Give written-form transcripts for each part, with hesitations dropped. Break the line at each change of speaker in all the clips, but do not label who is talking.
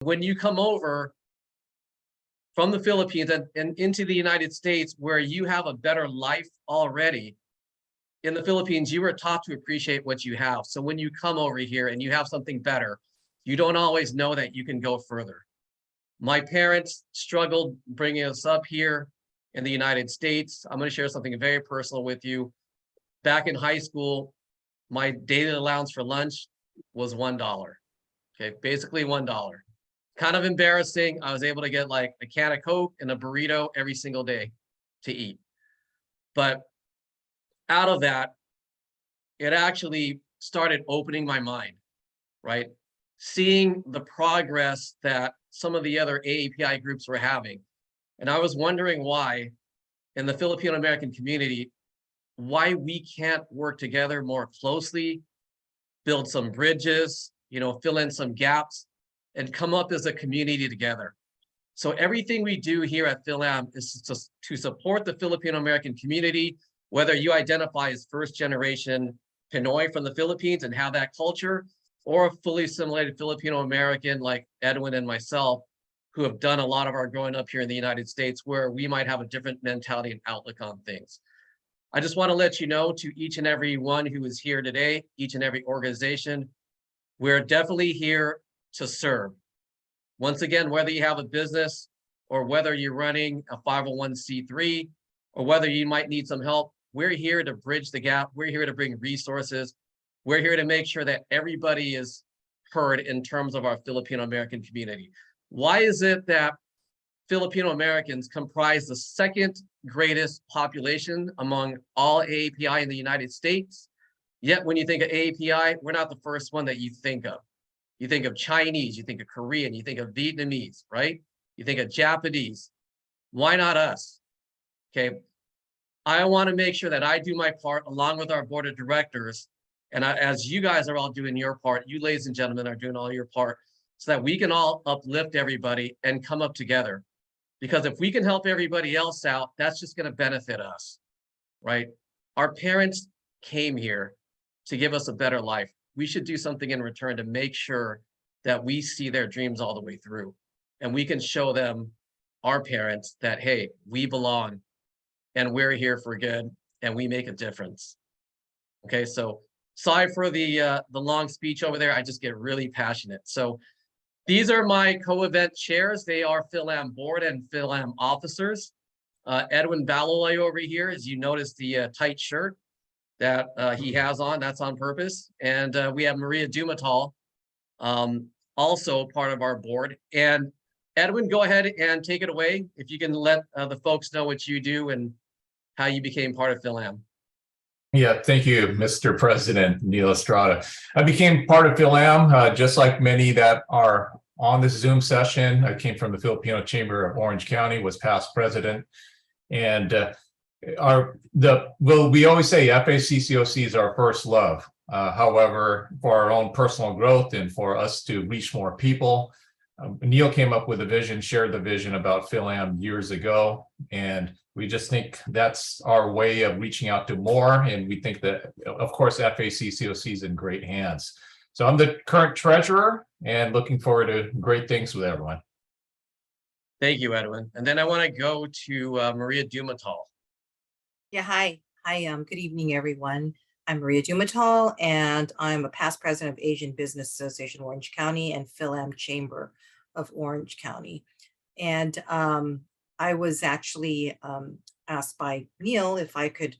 When you come over from the Philippines and into the United States, where you have a better life already, in the Philippines, you were taught to appreciate what you have. So when you come over here and you have something better, you don't always know that you can go further. My parents struggled bringing us up here in the United States. I'm going to share something very personal with you. Back in high school, my daily allowance for lunch was $1. Okay, basically $1. Kind of embarrassing. I was able to get like a can of Coke and a burrito every single day to eat. But out of that, it actually started opening my mind, right? Seeing the progress that some of the other AAPI groups were having. And I was wondering why, in the Filipino American community, why we can't work together more closely, build some bridges, fill in some gaps, and come up as a community together. So everything we do here at Fil-AM is to support the Filipino American community, whether you identify as first generation Pinoy from the Philippines and have that culture, or a fully assimilated Filipino American like Edwin and myself, who have done a lot of our growing up here in the United States, where we might have a different mentality and outlook on things. I just want to let you know, to each and every one who is here today, each and every organization, we're definitely here to serve. Once again, whether you have a business or whether you're running a 501c3 or whether you might need some help, we're here to bridge the gap. We're here to bring resources. We're here to make sure that everybody is heard in terms of our Filipino American community. Why is it that Filipino Americans comprise the second greatest population among all AAPI in the United States? Yet when you think of AAPI, we're not the first one that you think of. You think of Chinese, you think of Korean, you think of Vietnamese, right? You think of Japanese. Why not us? Okay. I want to make sure that I do my part along with our board of directors. And as you guys are all doing your part, you ladies and gentlemen are doing all your part, so that we can all uplift everybody and come up together. Because if we can help everybody else out, that's just going to benefit us, right? Our parents came here to give us a better life. We should do something in return to make sure that we see their dreams all the way through. And we can show them, our parents, that, hey, we belong and we're here for good and we make a difference. Okay, so sorry for the long speech over there. I just get really passionate. So these are my co-event chairs. They are Fil-AM board and Fil-AM officers. Edwin Baloy over here, as you notice the tight shirt that he has on, that's on purpose. And we have Maria Dumatal, also part of our board. And Edwin, go ahead and take it away. If you can let the folks know what you do and how you became part of Fil-AM.
Yeah, thank you, Mr. President Neil Estrada. I became part of Fil-AM, just like many that are on this Zoom session. I came from the Filipino Chamber of Orange County, was past president. And we always say FACC-SLAA is our first love. However, for our own personal growth and for us to reach more people, Neil came up with a vision, shared the vision about Fil-AM years ago, and we just think that's our way of reaching out to more. And we think that, of course, FACC-SLAA is in great hands. So I'm the current treasurer and looking forward to great things with everyone.
Thank you, Edwin. And then I want to go to Maria Dumatal.
Yeah, hi. Good evening, everyone. I'm Maria Dumatal, and I'm a past president of Asian Business Association Orange County and Fil-AM Chamber of Orange County. And I was actually asked by Neil if I could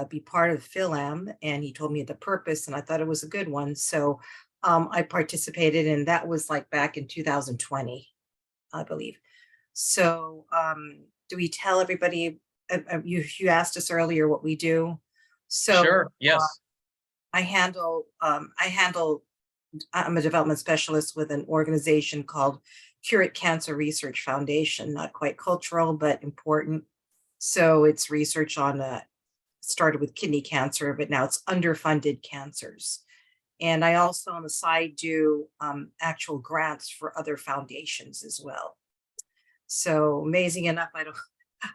be part of Fil-AM, and he told me the purpose, and I thought it was a good one. So I participated, and that was like back in 2020, I believe. So do we tell everybody, you asked us earlier what we do? So
sure, yes.
I'm a development specialist with an organization called Curate Cancer Research Foundation, not quite cultural, but important. So it's research on, started with kidney cancer, but now it's underfunded cancers. And I also on the side do actual grants for other foundations as well. So amazing enough,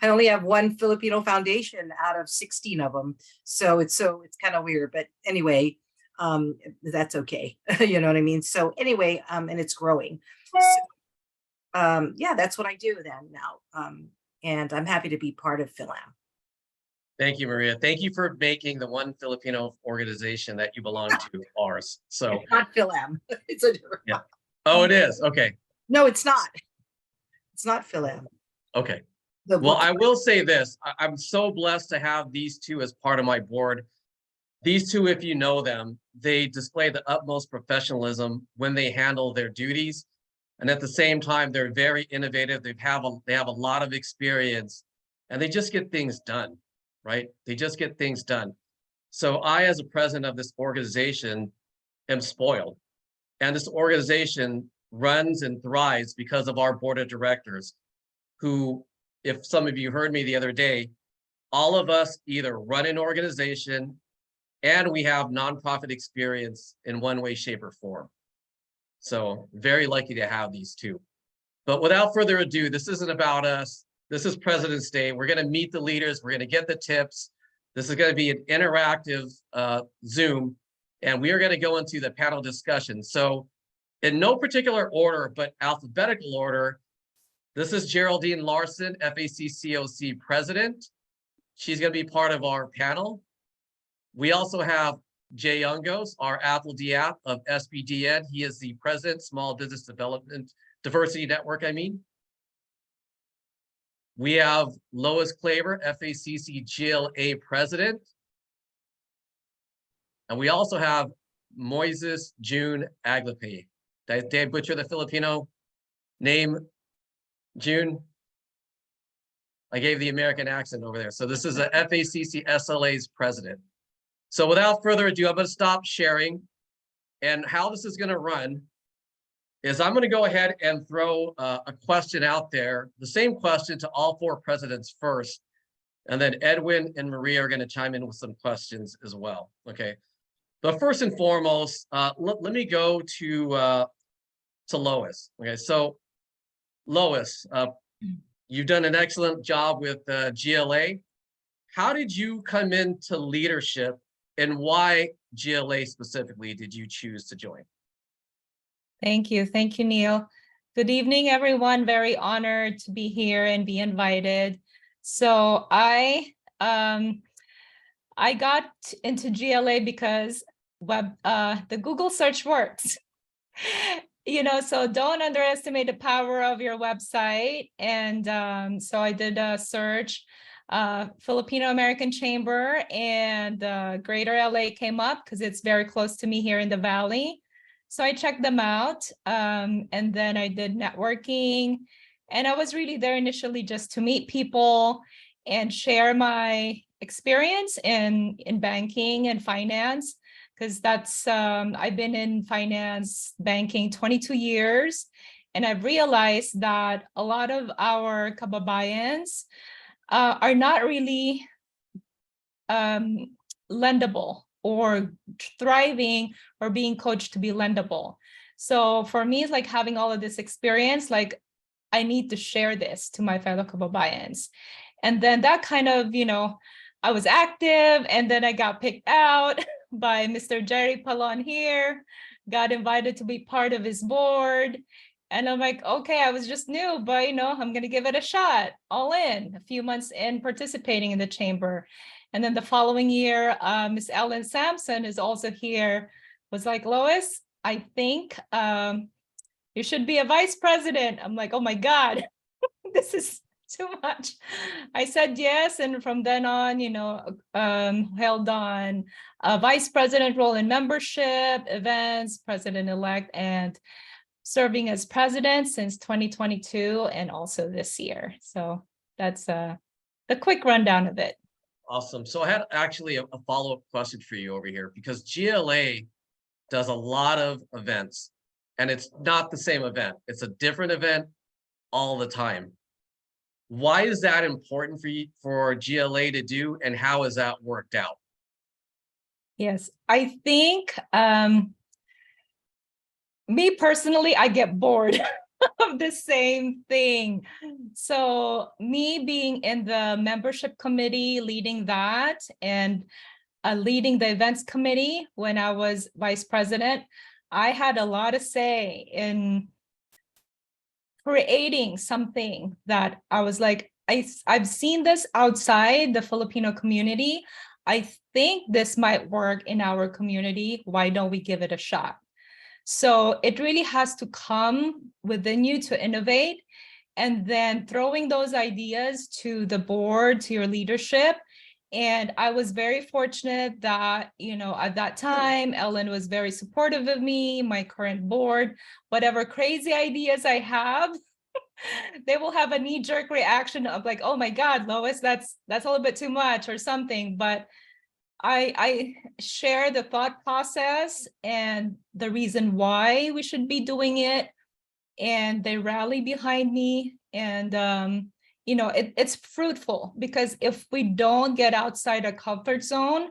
I only have one Filipino foundation out of 16 of them. So it's kind of weird, but anyway, that's okay. You know what I mean? So anyway, and it's growing. So Yeah, that's what I do then now. And I'm happy to be part of FILAM.
Thank you, Maria. Thank you for making the one Filipino organization that you belong to ours. So,
It's not FILAM. It's a different.
yeah. Oh, it is. Okay.
No, it's not. It's not FILAM.
Okay.
The
Well,
book-
I will say this. I'm so blessed to have these two as part of my board. These two, if you know them, they display the utmost professionalism when they handle their duties. And at the same time, they're very innovative. They have a lot of experience and they just get things done, right? They just get things done. So I, as a president of this organization, am spoiled. And this organization runs and thrives because of our board of directors, who, if some of you heard me the other day, all of us either run an organization and we have nonprofit experience in one way, shape, or form. So very lucky to have these two. But without further ado, this isn't about us. This is President's Day. We're going to meet the leaders. We're going to get the tips. This is going to be an interactive Zoom, and we are going to go into the panel discussion. So in no particular order, but alphabetical order, this is Geraldine Larson, FACC-SLAA President. She's going to be part of our panel. We also have Jay Ungos, our Apple DApp of SBDN. He is the President, Small Business Development Diversity Network, I mean. We have Lois Klavir, FACC-GLA President. And we also have Moises June Aglipay. Did I butcher the Filipino name, June? I gave the American accent over there. So this is a FACC-SLAA's president. So without further ado, I'm going to stop sharing. And how this is going to run is I'm going to go ahead and throw a question out there, the same question to all four presidents first. And then Edwin and Maria are going to chime in with some questions as well. Okay. But first and foremost, let me go to Lois. Okay. So Lois, you've done an excellent job with GLA. How did you come into leadership? And why GLA specifically did you choose to join?
Thank you. Thank you, Neil. Good evening, everyone. Very honored to be here and be invited. So I got into GLA because the Google search works. So don't underestimate the power of your website. And so I did a search. Filipino American Chamber and Greater LA came up because it's very close to me here in the Valley. So I checked them out, and then I did networking, and I was really there initially just to meet people and share my experience in banking and finance, because that's I've been in finance banking 22 years, and I've realized that a lot of our kababayans are not really lendable or thriving or being coached to be lendable. So for me, it's like having all of this experience, like I need to share this to my fellow kababayans. And then that kind of, I was active, and then I got picked out by Mr. Jerry Palon here, got invited to be part of his board. And I'm like, okay, I was just new, but I'm going to give it a shot, all in, a few months in participating in the chamber. And then the following year, Miss Ellen Sampson is also here, was like, Lois, I think you should be a vice president. I'm like, oh my God, this is too much. I said yes. And from then on, held on a vice president role in membership, events, president-elect, and serving as president since 2022 and also this year. So that's the quick rundown of it.
Awesome. So I had actually a follow-up question for you over here, because GLA does a lot of events, and it's not the same event. It's a different event all the time. Why is that important for GLA to do, and how has that worked out?
Yes, I think me personally, I get bored of the same thing. So me being in the membership committee, leading that, and leading the events committee when I was vice president, I had a lot to say in creating something that I was like, I've seen this outside the Filipino community. I think this might work in our community. Why don't we give it a shot? So it really has to come within you to innovate, and then throwing those ideas to the board, to your leadership. And I was very fortunate that, you know, at that time, Ellen was very supportive of me, my current board, whatever crazy ideas I have, they will have a knee-jerk reaction of like, oh my God, Lois, that's a little bit too much or something. But I share the thought process and the reason why we should be doing it, and they rally behind me. And you know, it's fruitful, because if we don't get outside our comfort zone,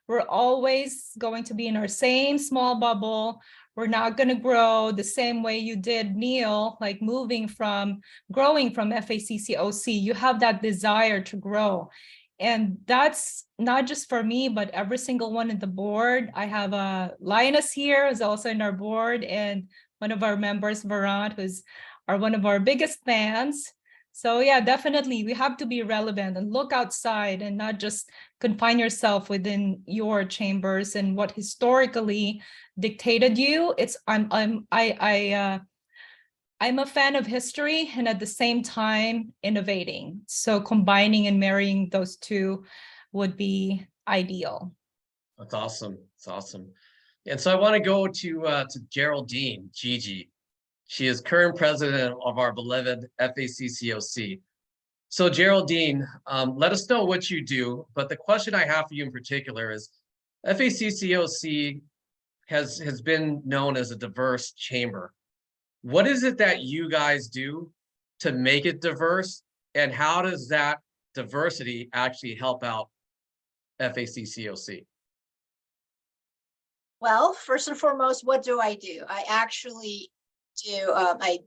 we're always going to be in our same small bubble. We're not going to grow the same way you did, Neil, like growing from FACC-OC. You have that desire to grow. And that's not just for me, but every single one in the board. I have a Lioness here who's also in our board, and one of our members, Varant, who's one of our biggest fans. So yeah, definitely we have to be relevant and look outside and not just confine yourself within your chambers and what historically dictated you. I'm a fan of history and at the same time innovating. So combining and marrying those two would be ideal.
That's awesome. It's awesome. And so I want to go to Geraldine, Gigi. She is current president of our beloved FACC-OC. So Geraldine, let us know what you do. But the question I have for you in particular is, FACC-OC has been known as a diverse chamber. What is it that you guys do to make it diverse? And how does that diversity actually help out FACC-OC?
Well, first and foremost, what do? I actually I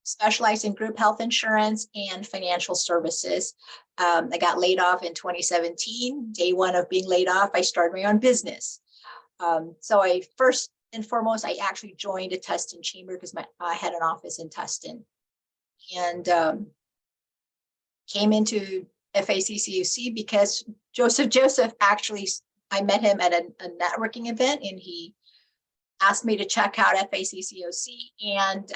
specialize in group health insurance and financial services. I got laid off in 2017. Day one of being laid off, I started my own business. So I first and foremost, I actually joined a Tustin chamber because I had an office in Tustin, and came into FACC-OC because Joseph actually, I met him at a networking event, and he asked me to check out FACC-OC. And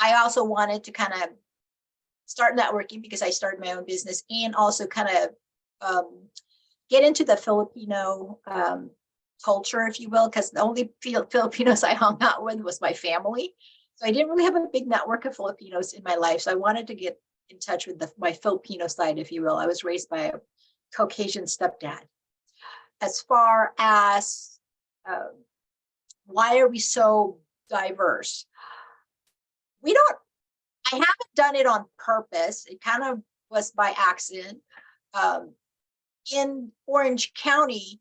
I also wanted to kind of start networking because I started my own business, and also kind of get into the Filipino culture, if you will, because the only Filipinos I hung out with was my family. So I didn't really have a big network of Filipinos in my life. So I wanted to get in touch with my Filipino side, if you will. I was raised by a Caucasian stepdad. As far as why are we so diverse? I haven't done it on purpose. It kind of was by accident. In Orange County,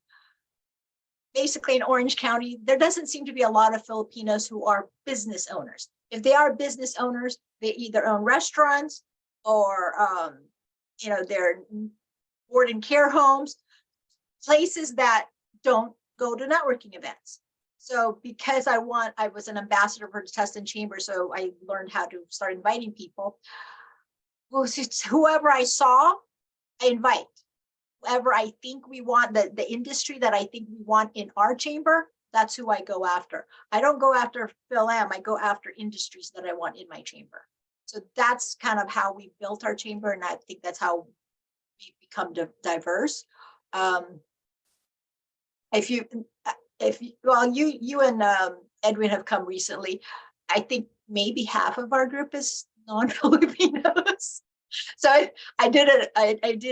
basically in Orange County, there doesn't seem to be a lot of Filipinos who are business owners. If they are business owners, they either own restaurants or, they're board and care homes, places that don't go to networking events. So because I was an ambassador for the Tustin Chamber, so I learned how to start inviting people. Well, whoever I saw, I invite. Whoever I think we want, the industry that I think we want in our chamber, that's who I go after. I don't go after Fil-AM, I go after industries that I want in my chamber. So that's kind of how we built our chamber, and I think that's how we become diverse. You and Edwin have come recently. I think maybe half of our group is non-Filipinos. So I did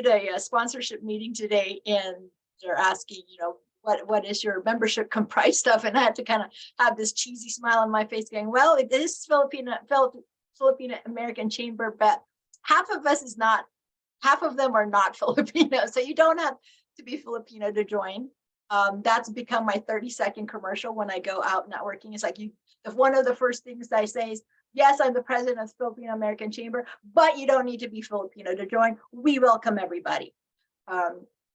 a sponsorship meeting today, and they're asking, what is your membership comprised of? And I had to kind of have this cheesy smile on my face going, well, it is Filipino American Chamber, but half of them are not Filipino. So you don't have to be Filipino to join. That's become my 30-second commercial when I go out networking. It's like if one of the first things I say is, yes, I'm the president of Filipino American Chamber, but you don't need to be Filipino to join. We welcome everybody.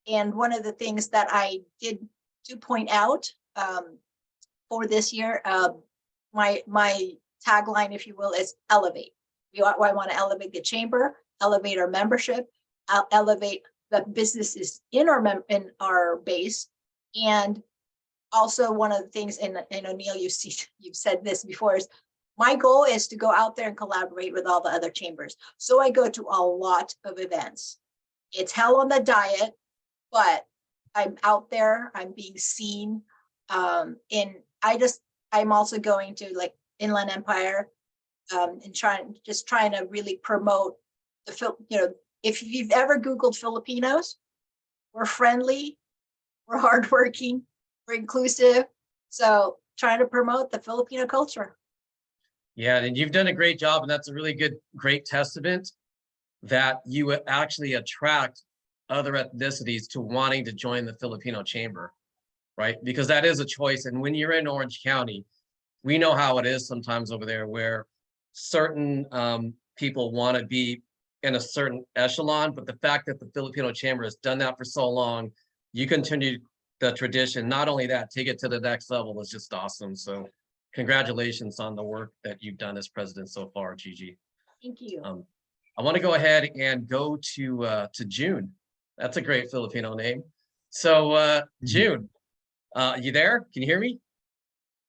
And one of the things that I did to point out for this year, my tagline, if you will, is elevate. I want to elevate the chamber, elevate our membership, elevate the businesses in our base. And also one of the things, and O'Neill, you've said this before, is my goal is to go out there and collaborate with all the other chambers. So I go to a lot of events. It's hell on the diet, but I'm out there, I'm being seen. I'm also going to like Inland Empire, and trying to really promote if you've ever Googled Filipinos, we're friendly, we're hardworking, we're inclusive. So trying to promote the Filipino culture.
Yeah, and you've done a great job, and that's a really great testament that you actually attract other ethnicities to wanting to join the Filipino Chamber, right? Because that is a choice. And when you're in Orange County, we know how it is sometimes over there where certain people want to be in a certain echelon, but the fact that the Filipino Chamber has done that for so long, you continue the tradition. Not only that, take it to the next level is just awesome. So congratulations on the work that you've done as president so far, Gigi.
Thank you.
I want to go ahead and go to June. That's a great Filipino name. So June, you there? Can you hear me?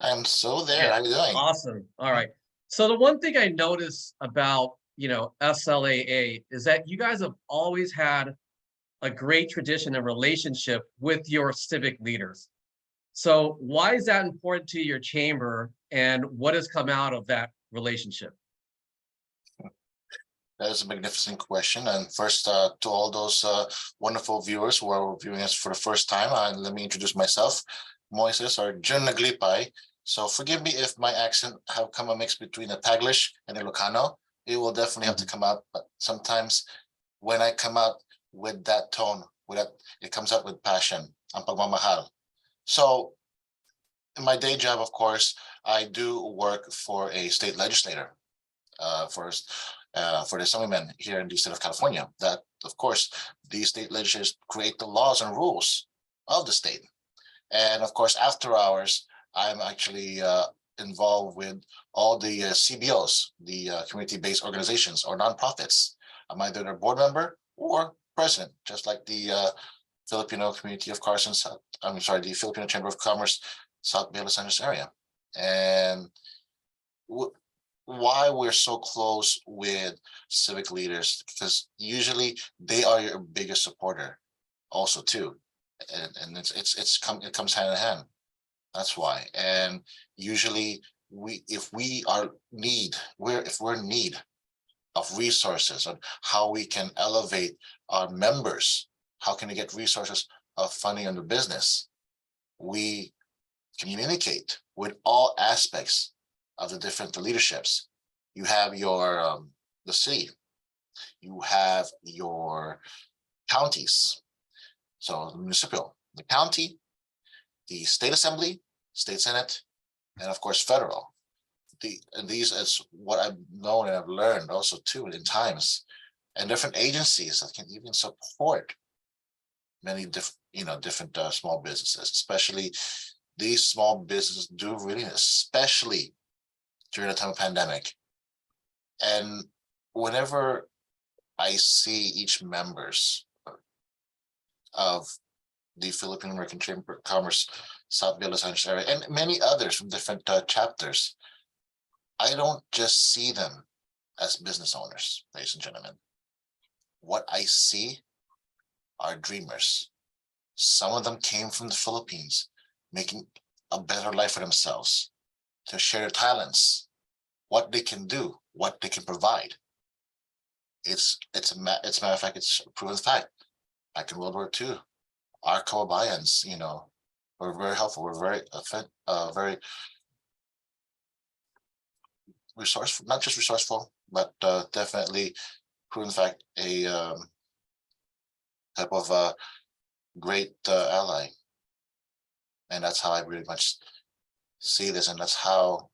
I'm so there. How are you doing?
Awesome. All right. So the one thing I noticed about, SLAA is that you guys have always had a great tradition and relationship with your civic leaders. So why is that important to your chamber, and what has come out of that relationship?
That is a magnificent question. And first, to all those wonderful viewers who are viewing us for the first time, let me introduce myself, Moises, or Aglipay. So forgive me if my accent have come a mix between the Taglish and the Ilocano. It will definitely have to come out, but sometimes when I come out with that tone, it comes out with passion, ang pagmamahal. So in my day job, of course, I do work for a state legislator, for the assemblymen here in the state of California. That, of course, these state legislators create the laws and rules of the state. And of course, after hours, I'm actually involved with all the CBOs, the community-based organizations or nonprofits. I'm either their board member or president, just like the Filipino community of Carson, the Filipino Chamber of Commerce, South Bay Los Angeles area. And why we're so close with civic leaders, because usually they are your biggest supporter also too. And it comes hand in hand. That's why. And usually if we're in need of resources on how we can elevate our members, how can we get resources of funding on the business, we communicate with all aspects of the different leaderships. You have your the city, you have your counties, so the municipal, the county, the state assembly, state senate, and of course federal. These is what I've known and I've learned also too in times, and different agencies that can even support many different small businesses, especially these small businesses do really, especially during the time of pandemic. And whenever I see each members of the Philippine American Chamber of Commerce, South Bay Los Angeles area, and many others from different chapters, I don't just see them as business owners, ladies and gentlemen. What I see are dreamers. Some of them came from the Philippines, making a better life for themselves, to share their talents, what they can do, what they can provide. It's a matter of fact, it's a proven fact. Back in World War II, our kababayans, were very helpful. We're very resourceful, not just resourceful, but definitely proven fact, a type of great ally. And that's how I really much see this. And that's how,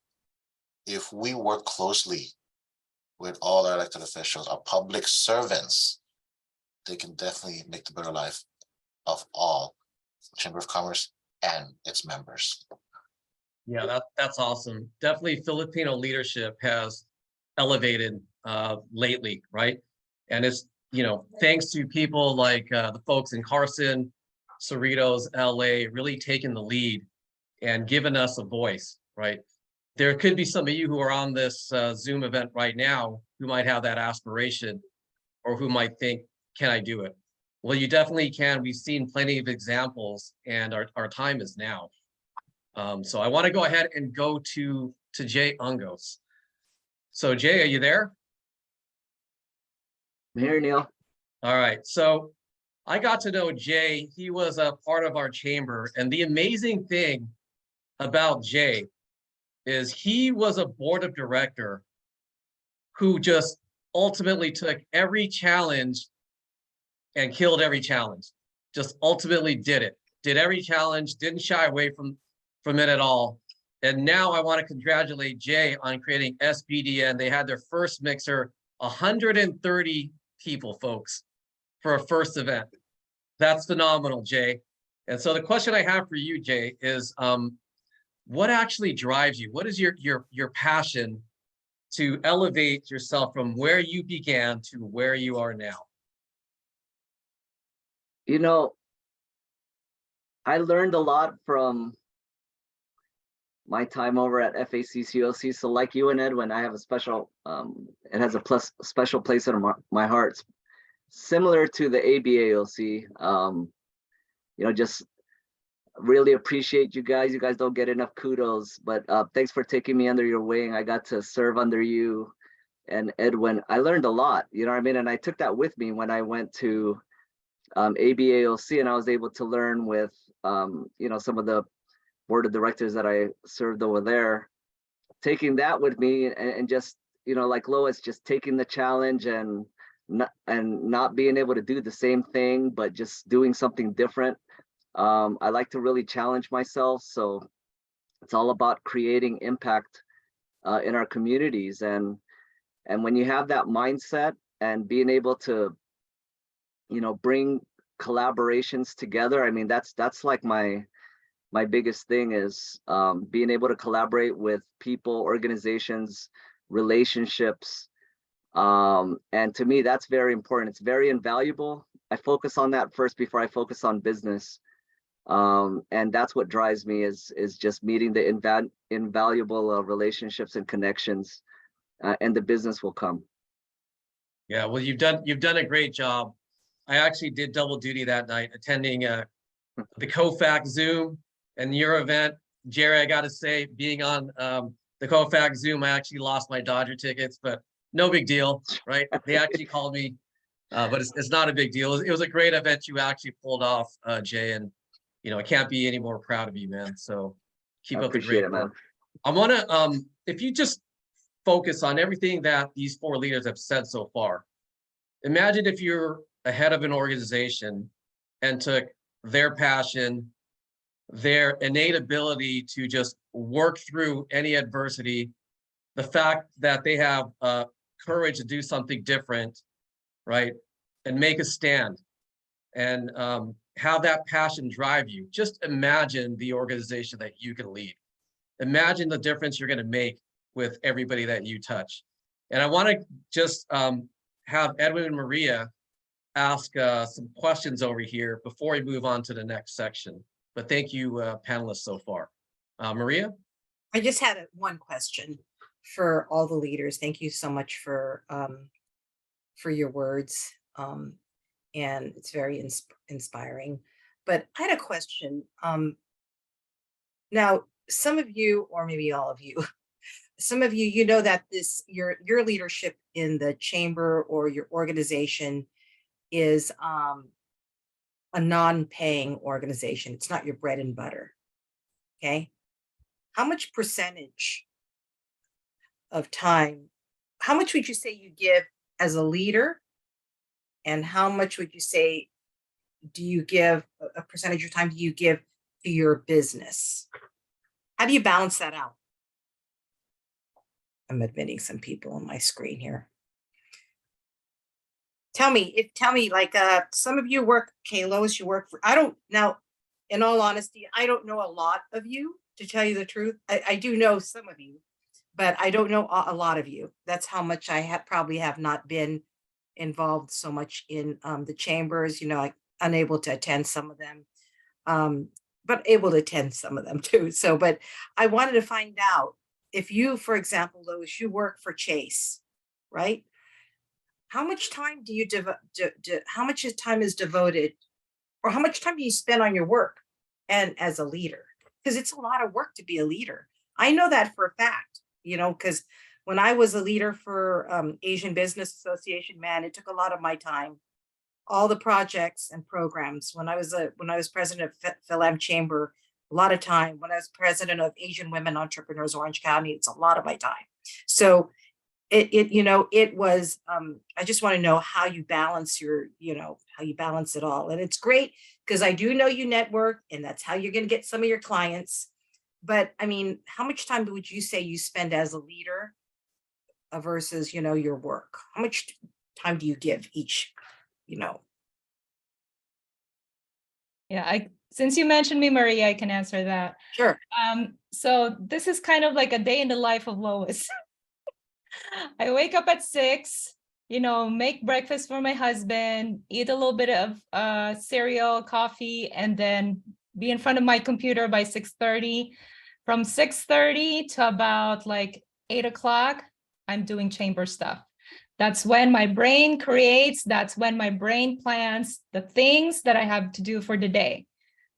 if we work closely with all our elected officials, our public servants, they can definitely make the better life of all Chamber of Commerce and its members.
Yeah, that's awesome. Definitely Filipino leadership has elevated lately, right? And it's, thanks to people like the folks in Carson, Cerritos, LA, really taking the lead and giving us a voice, right? There could be some of you who are on this Zoom event right now who might have that aspiration or who might think, can I do it? Well, you definitely can. We've seen plenty of examples and our time is now. So I want to go ahead and go to Jay Ungos. So Jay, are you there?
I'm here, Neil.
All right. So I got to know Jay. He was a part of our chamber. And the amazing thing about Jay is he was a board of director who just ultimately took every challenge and killed every challenge. Just ultimately did it. Did every challenge, didn't shy away from it at all. And now I want to congratulate Jay on creating SBDN. They had their first mixer, 130 people, folks, for a first event. That's phenomenal, Jay. And so the question I have for you, Jay, is what actually drives you? What is your passion to elevate yourself from where you began to where you are now?
You know, I learned a lot from my time over at FACC-SLAA. So like you and Edwin, I have a special, it has a special place in my heart. It's similar to the ABAOC. Just really appreciate you guys. You guys don't get enough kudos, but thanks for taking me under your wing. I got to serve under you and Edwin. I learned a lot, you know what I mean? And I took that with me when I went to ABAOC, and I was able to learn with, some of the board of directors that I served over there, taking that with me and just, like Lois, just taking the challenge and not being able to do the same thing, but just doing something different. I like to really challenge myself. So it's all about creating impact in our communities. And when you have that mindset and being able to, bring collaborations together, I mean, that's like my biggest thing is being able to collaborate with people, organizations, relationships. And to me, that's very important. It's very invaluable. I focus on that first before I focus on business. And that's what drives me is just meeting the invaluable relationships and connections, and the business will come.
Yeah, well, you've done a great job. I actually did double duty that night, attending the COFACC Zoom and your event. Jerry, I got to say, being on the COFACC Zoom, I actually lost my Dodger tickets, but no big deal, right? They actually called me, but it's not a big deal. It was a great event you actually pulled off, Jay, and I can't be any more proud of you, man. So keep up the great work. I want to, if you just focus on everything that these four leaders have said so far, imagine if you're a head of an organization and took their passion, their innate ability to just work through any adversity, the fact that they have courage to do something different, right? And make a stand and have that passion drive you. Just imagine the organization that you can lead. Imagine the difference you're going to make with everybody that you touch. And I want to just have Edwin and Maria ask some questions over here before we move on to the next section. But thank you, panelists so far. Maria?
I just had one question for all the leaders. Thank you so much for your words. And it's very inspiring. But I had a question. Now, some of you, or maybe all of you, some of you, that your leadership in the chamber or your organization is a non-paying organization. It's not your bread and butter. Okay. How much percentage of time, how much would you say you give as a leader? And how much would you say, do you give a percentage of time do you give to your business? How do you balance that out? I'm admitting some people on my screen here. Tell me, like some of you work, okay, Lois, you work for, now, in all honesty, I don't know a lot of you, to tell you the truth. I do know some of you, but I don't know a lot of you. That's how much I probably have not been involved so much in the chambers, like unable to attend some of them, but able to attend some of them too. So, but I wanted to find out if you, for example, Lois, you work for Chase, right? How much time do you how much time is devoted, or how much time do you spend on your work and as a leader? Because it's a lot of work to be a leader. I know that for a fact, because when I was a leader for Asian Business Association, man, it took a lot of my time. All the projects and programs. When I was president of Fil-AM Chamber, a lot of time. When I was president of Asian Women Entrepreneurs Orange County, it's a lot of my time. So it was, I just want to know how you balance how you balance it all. And it's great because I do know you network, and that's how you're going to get some of your clients. But I mean, how much time would you say you spend as a leader versus, your work? How much time do you give each,
Yeah, since you mentioned me, Maria, I can answer that.
Sure.
So this is kind of like a day in the life of Lois. I wake up at 6, make breakfast for my husband, eat a little bit of cereal, coffee, and then be in front of my computer by 6:30. From 6:30 to about like 8 o'clock, I'm doing chamber stuff. That's when my brain creates, that's when my brain plans the things that I have to do for the day.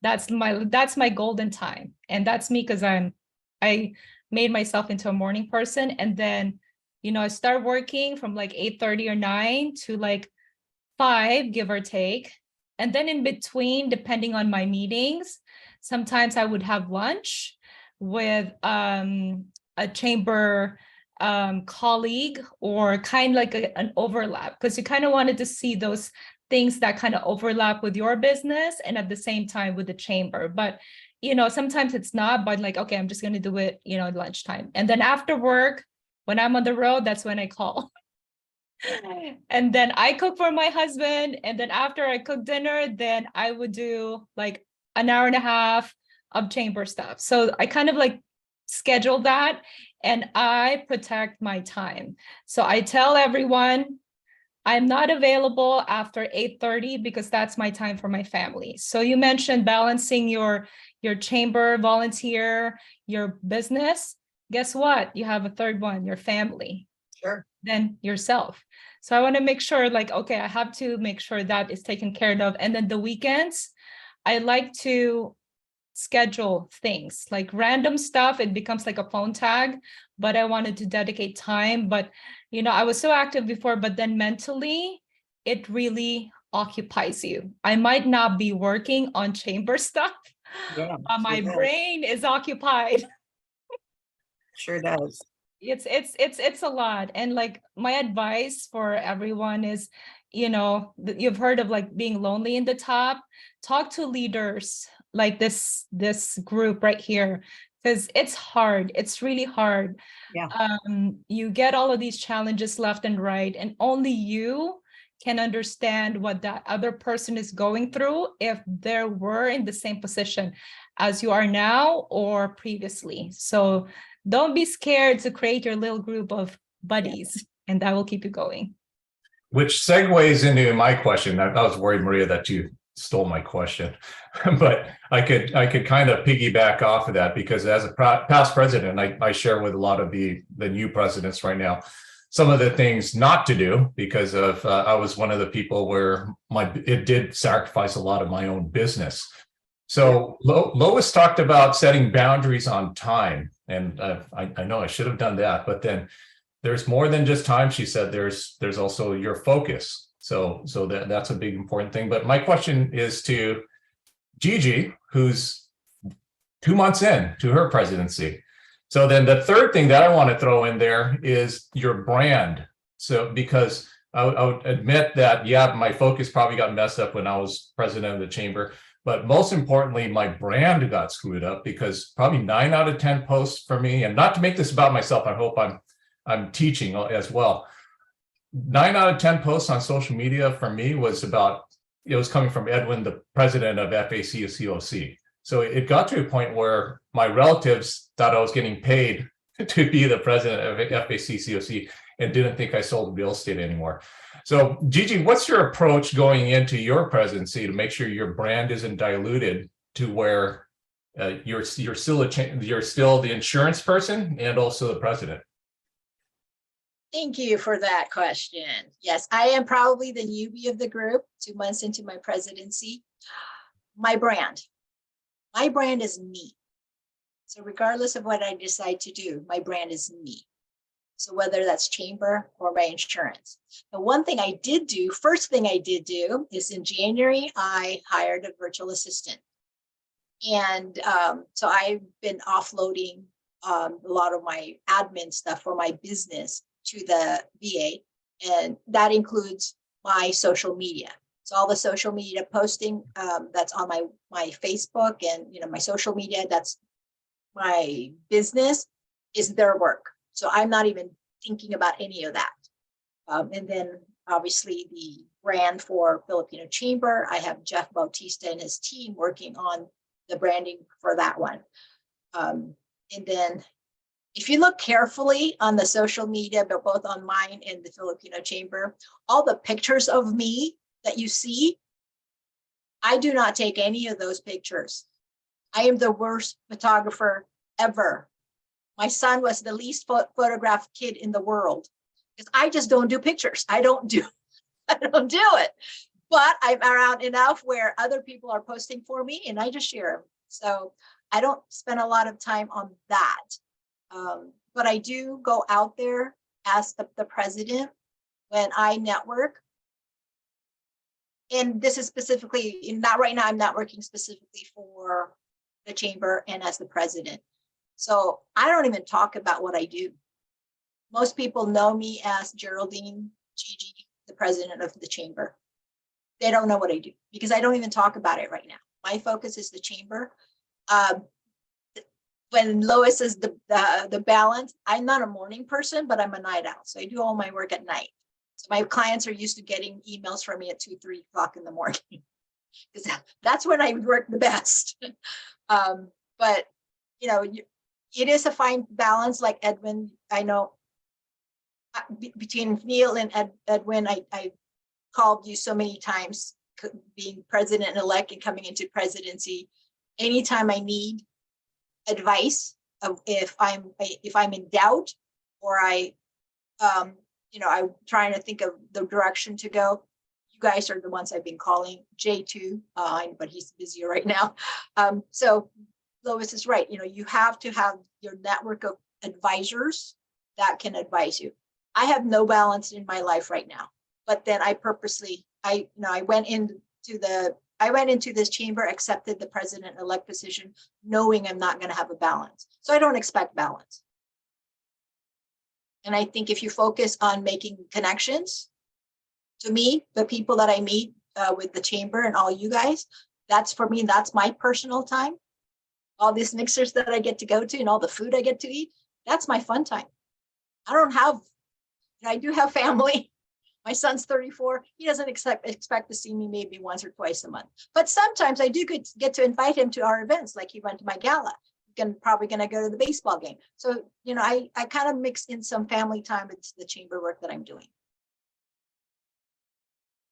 That's my golden time. And that's me because I made myself into a morning person. And then, I start working from like 8:30 or 9 to like 5, give or take. And then in between, depending on my meetings, sometimes I would have lunch with a chamber colleague, or kind of like an overlap, because you kind of wanted to see those things that kind of overlap with your business and at the same time with the chamber. But sometimes it's not, but like, okay, I'm just going to do it at lunchtime. And then after work, when I'm on the road, that's when I call. And then I cook for my husband, and then after I cook dinner, then I would do like an hour and a half of chamber stuff. So I kind of like schedule that, and I protect my time. So I tell everyone I'm not available after 8:30 because that's my time for my family. So you mentioned balancing your chamber volunteer, your business. Guess what? You have a third one, your family.
Sure.
Then yourself. So I want to make sure, like, okay, I have to make sure that is taken care of. And then the weekends, I like to schedule things like random stuff. It becomes like a phone tag, but I wanted to dedicate time. But, I was so active before, but then mentally, it really occupies you. I might not be working on chamber stuff,
Yeah,
but my brain is occupied.
Sure does.
It's a lot. And like my advice for everyone is, you've heard of like being lonely in the top. Talk to leaders like this group right here, because it's hard. It's really hard.
Yeah.
You get all of these challenges left and right, and only you can understand what that other person is going through if they were in the same position as you are now or previously. So don't be scared to create your little group of buddies, and that will keep you going.
Which segues into my question. I was worried, Maria, that you stole my question, but I could kind of piggyback off of that, because as a past president, I share with a lot of the new presidents right now some of the things not to do, because of I was one of the people where it did sacrifice a lot of my own business. So Lois talked about setting boundaries on time, and I know I should have done that, but then there's more than just time. She said there's also your focus. So that's a big important thing. But my question is to Gigi, who's 2 months in to her presidency. So then the third thing that I want to throw in there is your brand. So because I would admit that, yeah, my focus probably got messed up when I was president of the chamber. But most importantly, my brand got screwed up, because probably 9 out of 10 posts for me, and not to make this about myself, I hope I'm teaching as well. 9 out of 10 posts on social media for me was coming from Edwin, the president of FACC-SLAA. So it got to a point where my relatives thought I was getting paid to be the president of FACC-COC and didn't think I sold real estate anymore. So Gigi, what's your approach going into your presidency to make sure your brand isn't diluted to where you're still the insurance person and also the president?
Thank you for that question. Yes, I am probably the newbie of the group, 2 months into my presidency. My brand is me. So regardless of what I decide to do, my brand is me. So whether that's chamber or my insurance. The one thing I did do, first thing I did do is in January, I hired a virtual assistant. And so I've been offloading a lot of my admin stuff for my business to the VA, and that includes my social media. So all the social media posting that's on my Facebook and my social media, that's my business, is their work. So I'm not even thinking about any of that. And then obviously the brand for Filipino Chamber, I have Jeff Bautista and his team working on the branding for that one. And then if you look carefully on the social media, but both on mine and the Filipino Chamber, all the pictures of me that you see, I do not take any of those pictures. I am the worst photographer ever. My son was the least photographed kid in the world because I just don't do pictures. I don't do it. But I'm around enough where other people are posting for me and I just share them. So I don't spend a lot of time on that. But I do go out there as the president when I network. And this is specifically, not right now, I'm not working specifically for the chamber and as the president. So I don't even talk about what I do. Most people know me as Geraldine, Gigi, the president of the chamber. They don't know what I do because I don't even talk about it right now. My focus is the chamber. When Lois is the balance, I'm not a morning person, but I'm a night owl. So I do all my work at night. So my clients are used to getting emails from me at 2, 3 o'clock in the morning because that's when I work the best. But it is a fine balance. Like Edwin, I know between Neil and Edwin, I called you so many times, being president-elect and coming into presidency. Anytime I need advice, if I'm in doubt, or I'm trying to think of the direction to go, you guys are the ones I've been calling. Jay too, but he's busy right now. So Lois is right. You have to have your network of advisors that can advise you. I have no balance in my life right now, but then I purposely, I went into this chamber, accepted the president-elect position, knowing I'm not going to have a balance. So I don't expect balance. And I think if you focus on making connections, to me, the people that I meet with the chamber and all you guys, that's for me, that's my personal time. All these mixers that I get to go to and all the food I get to eat, that's my fun time. I do have family. My son's 34. He doesn't expect to see me maybe once or twice a month. But sometimes I do get to invite him to our events, like he went to my gala. Probably going to go to the baseball game. So, I kind of mix in some family time with the chamber work that I'm doing.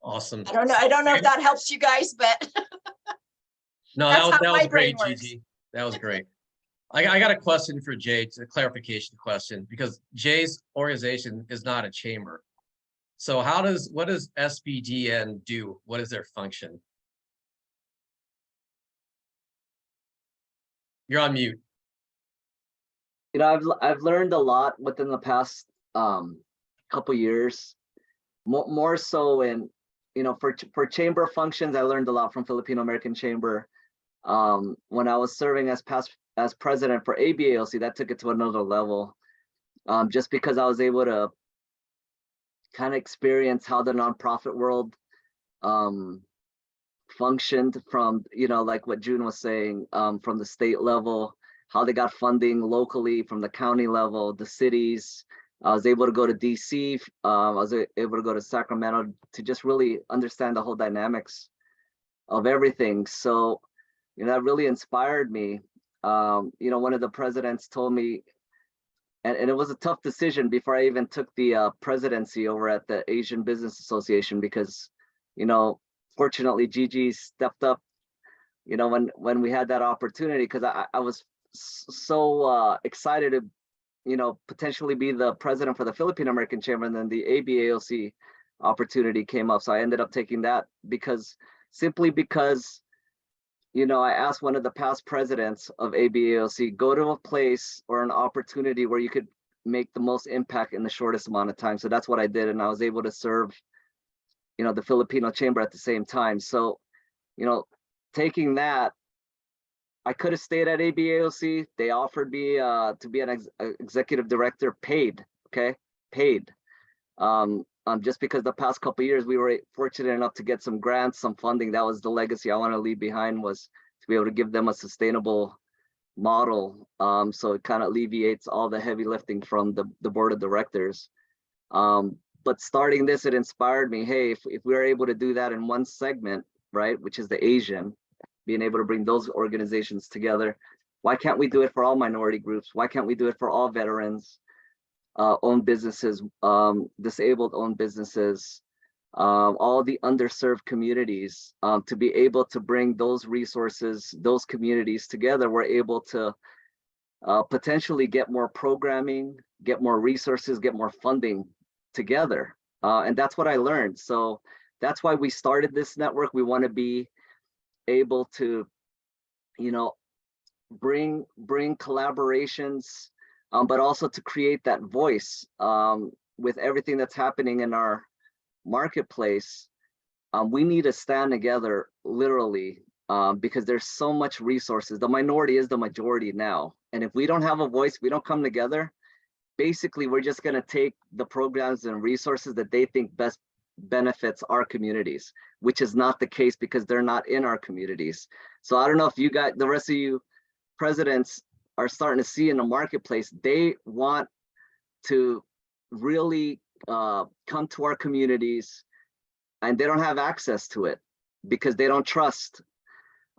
Awesome.
I don't know if that helps you guys, but
no,
that's
that
how
was
my brain
great,
works.
Gigi. That was great. I got a question for Jay. It's a clarification question because Jay's organization is not a chamber. So what does SBDN do? What is their function? You're on mute.
I've learned a lot within the past couple years, more so in for chamber functions. I learned a lot from Filipino American Chamber. When I was serving as president for ABAOC, that took it to another level, just because I was able to kind of experience how the nonprofit world functioned from, like what June was saying, from the state level, how they got funding locally from the county level, the cities. I was able to go to DC. I was able to go to Sacramento to just really understand the whole dynamics of everything. So, that really inspired me. One of the presidents told me, and it was a tough decision before I even took the presidency over at the Asian Business Association, because, fortunately, Gigi stepped up, when we had that opportunity, because I was so excited to, potentially be the president for the Filipino American Chamber, and then the ABAOC opportunity came up. So I ended up taking that simply because I asked one of the past presidents of ABAOC, go to a place or an opportunity where you could make the most impact in the shortest amount of time. So that's what I did. And I was able to serve, the Filipino Chamber at the same time. So, taking that, I could have stayed at ABAOC. They offered me to be an executive director, paid, okay, paid. Just because the past couple of years we were fortunate enough to get some grants, some funding. That was the legacy I want to leave behind, was to be able to give them a sustainable model. So it kind of alleviates all the heavy lifting from the board of directors. But starting this, it inspired me. Hey, if we are able to do that in one segment, right, which is the Asian, being able to bring those organizations together, why can't we do it for all minority groups? Why can't we do it for all veterans? Owned businesses, disabled owned businesses, all the underserved communities, to be able to bring those resources, those communities together. We're able to potentially get more programming, get more resources, get more funding together. And that's what I learned. So that's why we started this network. We want to be able to, bring collaborations, but also to create that voice with everything that's happening in our marketplace. We need to stand together, literally, because there's so much resources. The minority is the majority now. And if we don't have a voice, we don't come together, basically, we're just going to take the programs and resources that they think best benefits our communities, which is not the case because they're not in our communities. So I don't know if you guys, the rest of you presidents, are starting to see in the marketplace, they want to really come to our communities, and they don't have access to it because they don't trust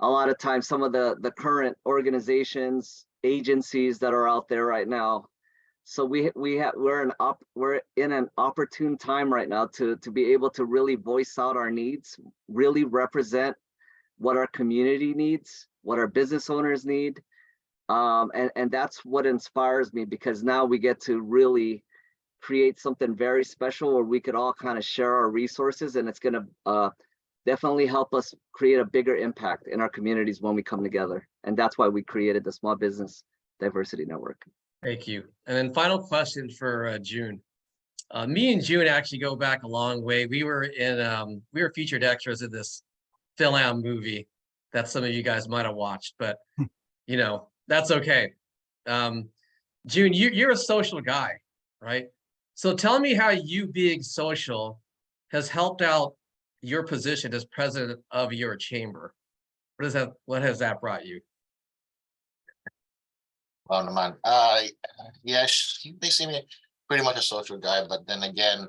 a lot of times some of the current organizations, agencies that are out there right now. So we're in an opportune time right now to be able to really voice out our needs, really represent what our community needs, what our business owners need. And that's what inspires me, because now we get to really create something very special where we could all kind of share our resources, and it's going to definitely help us create a bigger impact in our communities when we come together. And that's why we created the Small Business Diversity Network.
Thank you. And then final question for June. Me and June actually go back a long way. We were featured extras in this Fil-AM movie that some of you guys might have watched, but that's okay. June, you're a social guy, right? So tell me how you being social has helped out your position as president of your chamber. What has that brought you?
Oh, man. Yes, you may see me pretty much a social guy, but then again,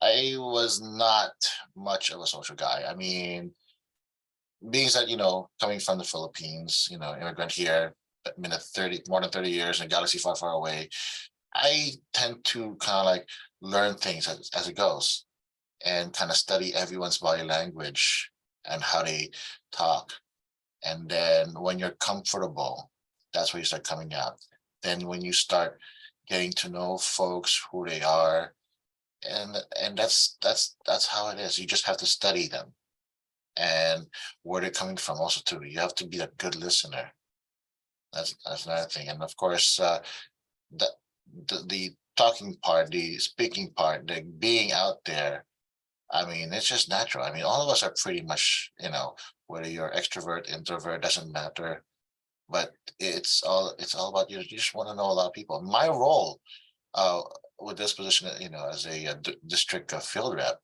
I was not much of a social guy. I mean, being that, coming from the Philippines, immigrant here, more than 30 years in a galaxy far, far away, I tend to kind of like learn things as it goes and kind of study everyone's body language and how they talk. And then when you're comfortable, that's where you start coming out. Then when you start getting to know folks, who they are, and that's how it is. You just have to study them and where they're coming from. Also, too, you have to be a good listener. That's another thing. And of course, the talking part, the speaking part, the being out there. I mean, it's just natural. I mean, all of us are pretty much, whether you're extrovert, introvert, doesn't matter. But it's all about you just want to know a lot of people. My role with this position, as a district field rep,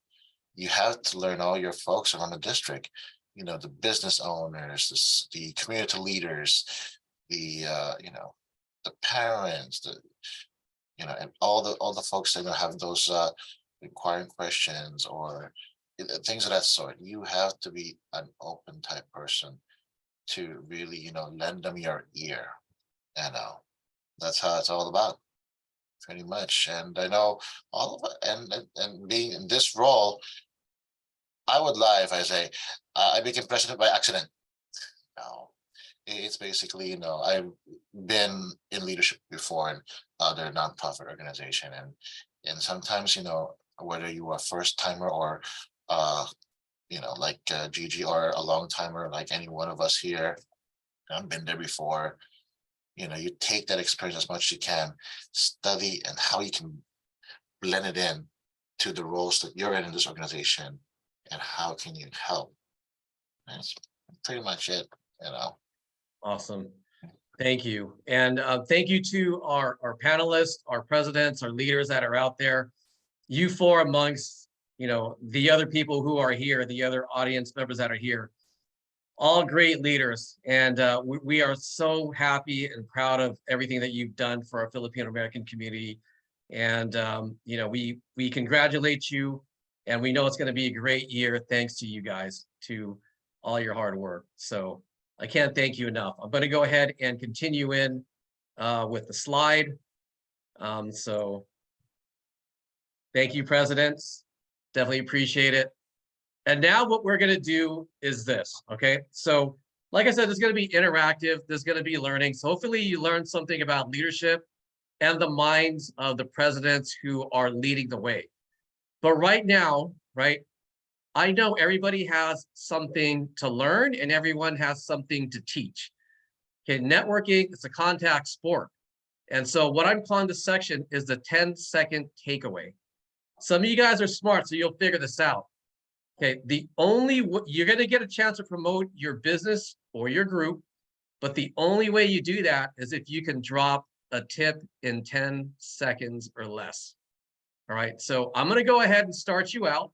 you have to learn all your folks around the district, the business owners, the community leaders, the parents, and all the folks that have those inquiring questions or things of that sort. You have to be an open type person to really, lend them your ear. That's how it's all about, pretty much. And I know all of it, and being in this role, I would lie if I say I became president by accident. No, it's basically, I've been in leadership before in other nonprofit organization, and sometimes, whether you are a first timer or like Gigi, or a long timer like any one of us here, I've been there before. You take that experience as much as you can, study, and how you can blend it in to the roles that you're in this organization, and how can you help. That's pretty much it.
Awesome. Thank you. And thank you to our panelists, our presidents, our leaders that are out there. You four amongst, the other people who are here, the other audience members that are here, all great leaders. And we are so happy and proud of everything that you've done for our Filipino American community. And, we congratulate you, and we know it's going to be a great year thanks to you guys, to all your hard work. So I can't thank you enough. I'm going to go ahead and continue in with the slide. So thank you, presidents. Definitely appreciate it. And now what we're going to do is this. Okay. So like I said, it's going to be interactive. There's going to be learning. So hopefully you learn something about leadership and the minds of the presidents who are leading the way. But right now, right, I know everybody has something to learn and everyone has something to teach. Okay, networking is a contact sport. And so what I'm calling this section is the 10-second takeaway. Some of you guys are smart, so you'll figure this out. Okay, you're going to get a chance to promote your business or your group, but the only way you do that is if you can drop a tip in 10 seconds or less. All right, so I'm going to go ahead and start you out.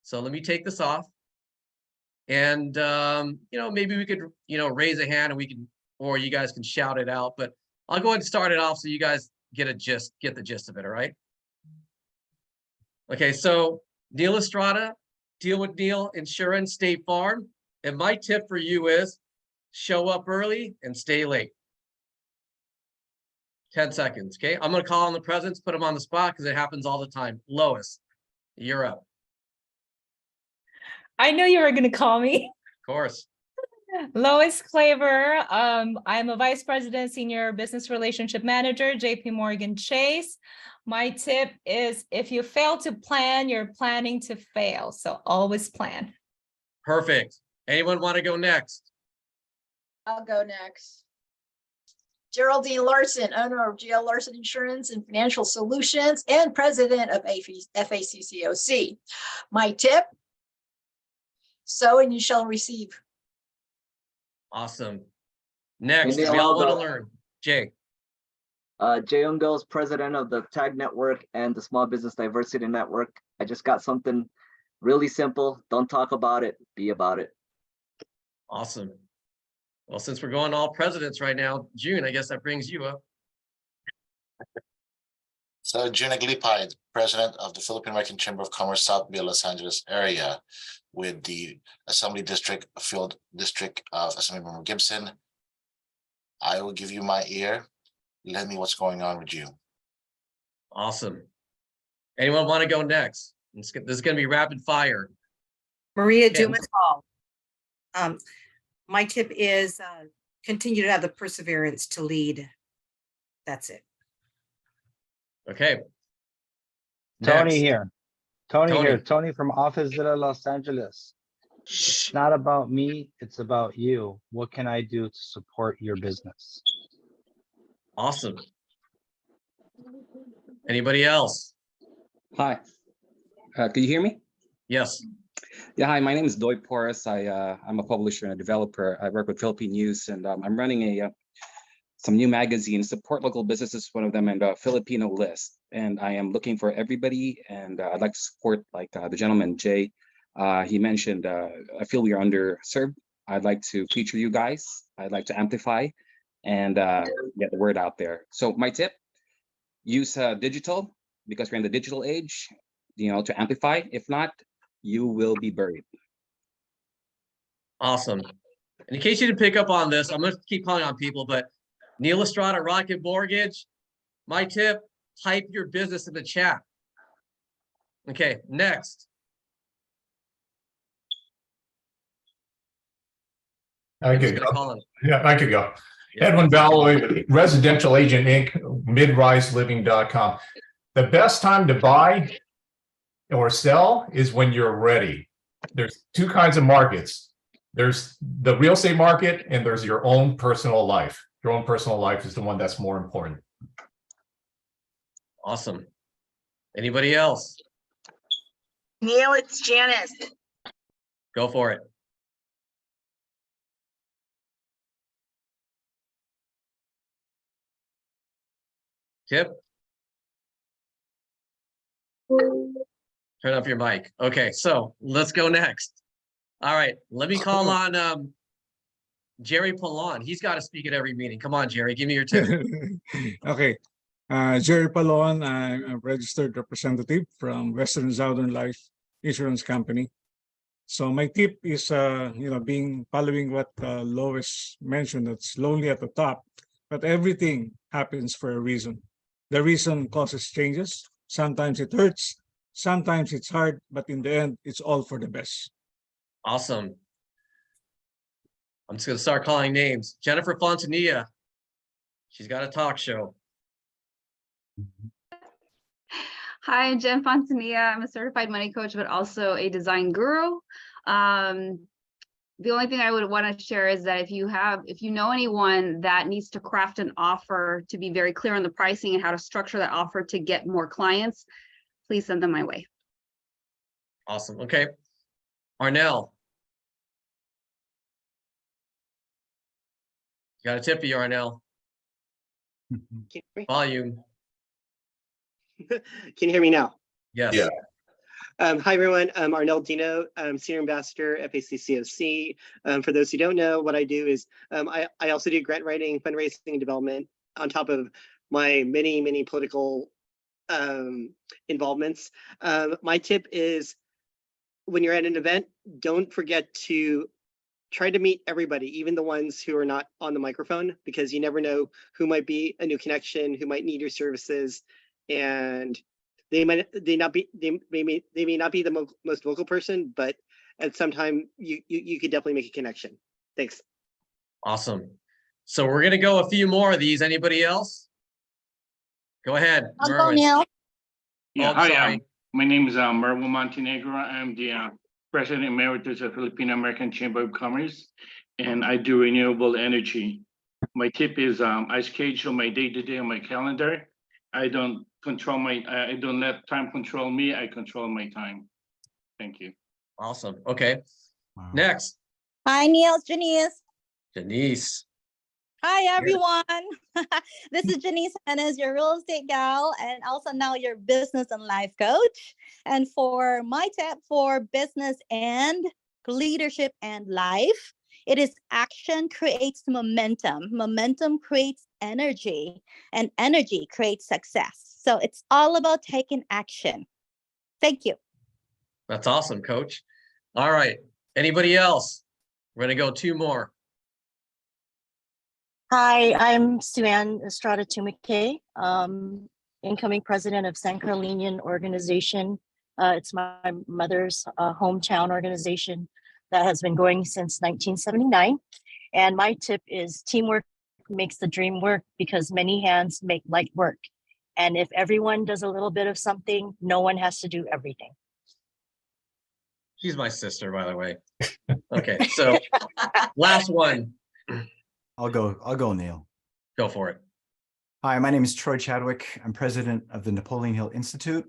So let me take this off. And, maybe we could, raise a hand and we can, or you guys can shout it out, but I'll go ahead and start it off so you guys get the gist of it. All right. Okay, so Neil Estrada, Deal with Neil Insurance, State Farm. And my tip for you is show up early and stay late. 10 seconds. Okay, I'm going to call on the presidents, put them on the spot because it happens all the time. Lois, you're up.
I knew you were going to call me.
Of course.
Lois Klavir. I'm a Vice President, Senior Business Relationship Manager, JP Morgan Chase. My tip is if you fail to plan, you're planning to fail. So always plan.
Perfect. Anyone want to go next?
I'll go next. Geraldine Larson, owner of GL Larson Insurance and Financial Solutions and president of FACC-SLAA. My tip, sow and you shall receive.
Awesome. Next,
Neil,
we all
I'll
want to
go.
learn. Jay.
Jay Ungos, president of the TAG Network and the Small Business Diversity Network. I just got something really simple. Don't talk about it, be about it.
Awesome. Well, since we're going all presidents right now, June, I guess that brings you up.
So June Aglipay, president of the Filipino American Chamber of Commerce, South Bay, Los Angeles area, with the Assembly District, Field District of Assemblymember Gibson. I will give you my ear. Let me what's going on with you.
Awesome. Anyone want to go next? This is going to be rapid fire.
Maria
Kim.
Dumatal. My tip is continue to have the perseverance to lead. That's it.
Okay.
Tony
Next.
here. Tony
Tony.
here. Tony from Office Villa, Los Angeles. It's not about me, it's about you. What can I do to support your business?
Awesome. Anybody else?
Hi, can you hear me?
Yes.
Yeah, hi, my name is Doy Porras. I'm a publisher and a developer. I work with Philippine News, and I'm running some new magazines. Support local businesses, one of them, and Filipino list. And I am looking for everybody, and I'd like to support like the gentleman, Jay. He mentioned, I feel we are underserved. I'd like to feature you guys. I'd like to amplify and get the word out there. So my tip, use digital, because we're in the digital age, to amplify. If not, you will be buried.
Awesome. And in case you didn't pick up on this, I'm going to keep calling on people, but Neil Estrada, Rocket Mortgage, my tip, type your business in the chat. Okay, next.
I
I'm just
could
gonna
go.
call him.
Yeah, I could go.
Yeah.
Edwin Balloy, Residential Agent Inc., midriseliving.com. The best time to buy or sell is when you're ready. There's two kinds of markets. There's the real estate market and there's your own personal life. Your own personal life is the one that's more important.
Awesome. Anybody else?
Neil, it's Janice.
Go for it. Tip. Turn off your mic. Okay, so let's go next. All right, let me call on Jerry Pallon. He's got to speak at every meeting. Come on, Jerry, give me your tip.
Okay. Jerry Pallon, I'm a registered representative from Western Southern Life Insurance Company. So my tip is, following what Lois mentioned, that's lonely at the top, but everything happens for a reason. The reason causes changes. Sometimes it hurts, sometimes it's hard, but in the end, it's all for the best.
Awesome. I'm just gonna start calling names. Jennifer Fontanilla. She's got a talk show.
Hi, I'm Jen Fontanilla. I'm a certified money coach, but also a design guru. The only thing I would want to share is that if you know anyone that needs to craft an offer to be very clear on the pricing and how to structure that offer to get more clients, please send them my way.
Awesome. Okay. Arnell. Got a tip for you, Arnell. Volume.
Can you hear me now?
Yes.
Yeah.
Hi, everyone. I'm Arnell Dino. I'm Senior Ambassador, FACC-SLAA. For those who don't know, what I do is I also do grant writing, fundraising, and development on top of my many political involvements. My tip is when you're at an event, don't forget to try to meet everybody, even the ones who are not on the microphone, because you never know who might be a new connection, who might need your services, and they may not be the most vocal person, but at some time you could definitely make a connection. Thanks.
Awesome. So we're gonna go a few more of these. Anybody else? Go ahead.
I'll go,
Merwin.
Neil.
Yeah,
Oh,
hi,
sorry.
my name is Merwin Montenegro. I'm the President Emeritus of Filipino American Chamber of Commerce, and I do renewable energy. My tip is I schedule my day-to-day on my calendar. I don't let time control me. I control my time. Thank you.
Awesome. Okay.
Wow.
Next,
Hi, Neil, it's Janice.
Denise.
Hi, everyone. This is Janice Hennes, your real estate gal, and also now your business and life coach. And for my tip for business and leadership and life, it is action creates momentum. Momentum creates energy, and energy creates success. So it's all about taking action. Thank you.
That's awesome, Coach. All right. Anybody else? We're gonna go two more.
Hi, I'm Sue-Ann Estrada Tumake, incoming president of San Carlinian organization. It's my mother's hometown organization that has been going since 1979. And my tip is teamwork makes the dream work because many hands make light work. And if everyone does a little bit of something, no one has to do everything.
She's my sister, by the way. Okay, so last one.
I'll go, Neil.
Go for it.
Hi, my name is Troy Chadwick. I'm president of the Napoleon Hill Institute.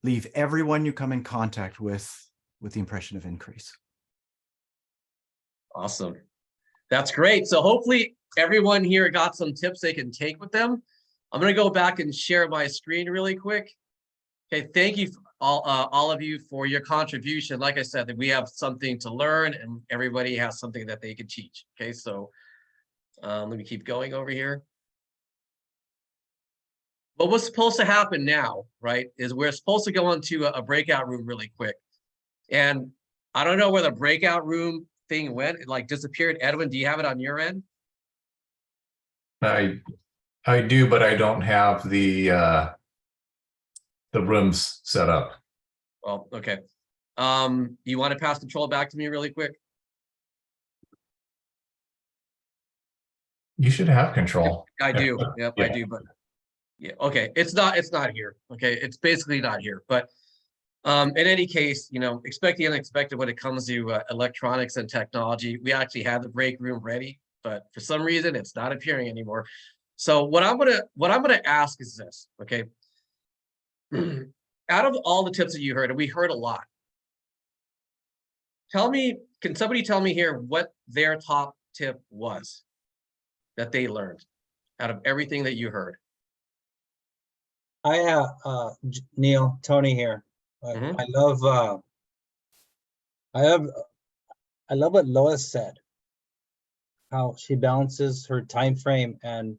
Leave everyone you come in contact with the impression of increase.
Awesome. That's great. So hopefully everyone here got some tips they can take with them. I'm going to go back and share my screen really quick. Okay, thank you all of you for your contribution. Like I said, that we have something to learn and everybody has something that they can teach. Okay, so let me keep going over here. But what's supposed to happen now, right, is we're supposed to go into a breakout room really quick. And I don't know where the breakout room thing went? It like disappeared. Edwin, do you have it on your end?
I do, but I don't have the rooms set up.
Well, okay. You want to pass control back to me really quick?
You should have control.
I do. Yep, I
Yeah.
do, but yeah, okay. It's not here. Okay, it's basically not here. But in any case, you know, expect the unexpected when it comes to electronics and technology. We actually had the break room ready, but for some reason it's not appearing anymore. So what I'm gonna ask is this, okay? Out of all the tips that you heard, and we heard a lot, can somebody tell me here what their top tip was that they learned out of everything that you heard?
I have Neil, Tony here.
Mhm.
I love what Lois said. How she balances her time frame and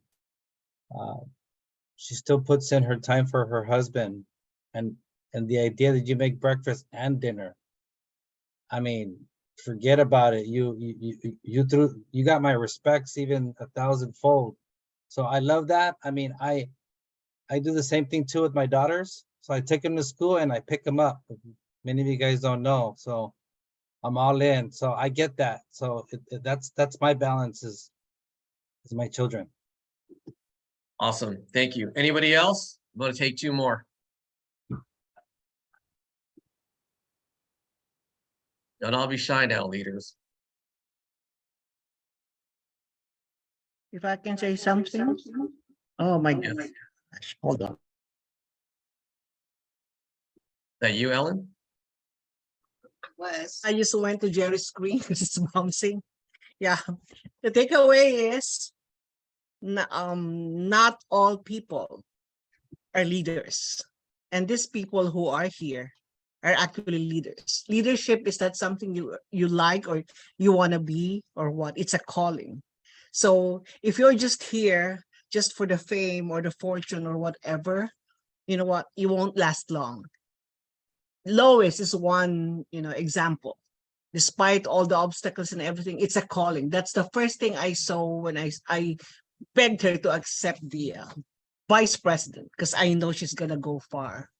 she still puts in her time for her husband, and the idea that you make breakfast and dinner. I mean, forget about it. You got my respects even 1,000-fold. So I love that. I mean, I do the same thing too with my daughters. So I take them to school and I pick them up. Many of you guys don't know. So I'm all in. So I get that. So that's my balance is my children.
Awesome. Thank you. Anybody else? I'm going to take two more. Don't all be shy now, leaders.
If I can say something. Oh my
Yes.
gosh, hold on.
That you, Ellen?
Was.
I just went to Jerry's screen because it's bouncing. Yeah, the takeaway is not all people are leaders. And these people who are here are actually leaders. Leadership is not something you like or you want to be or what, it's a calling. So if you're just here just for the fame or the fortune or whatever, you know what, you won't last long. Lois is one, example. Despite all the obstacles and everything, it's a calling. That's the first thing I saw when I begged her to accept the vice president, because I know she's gonna go far.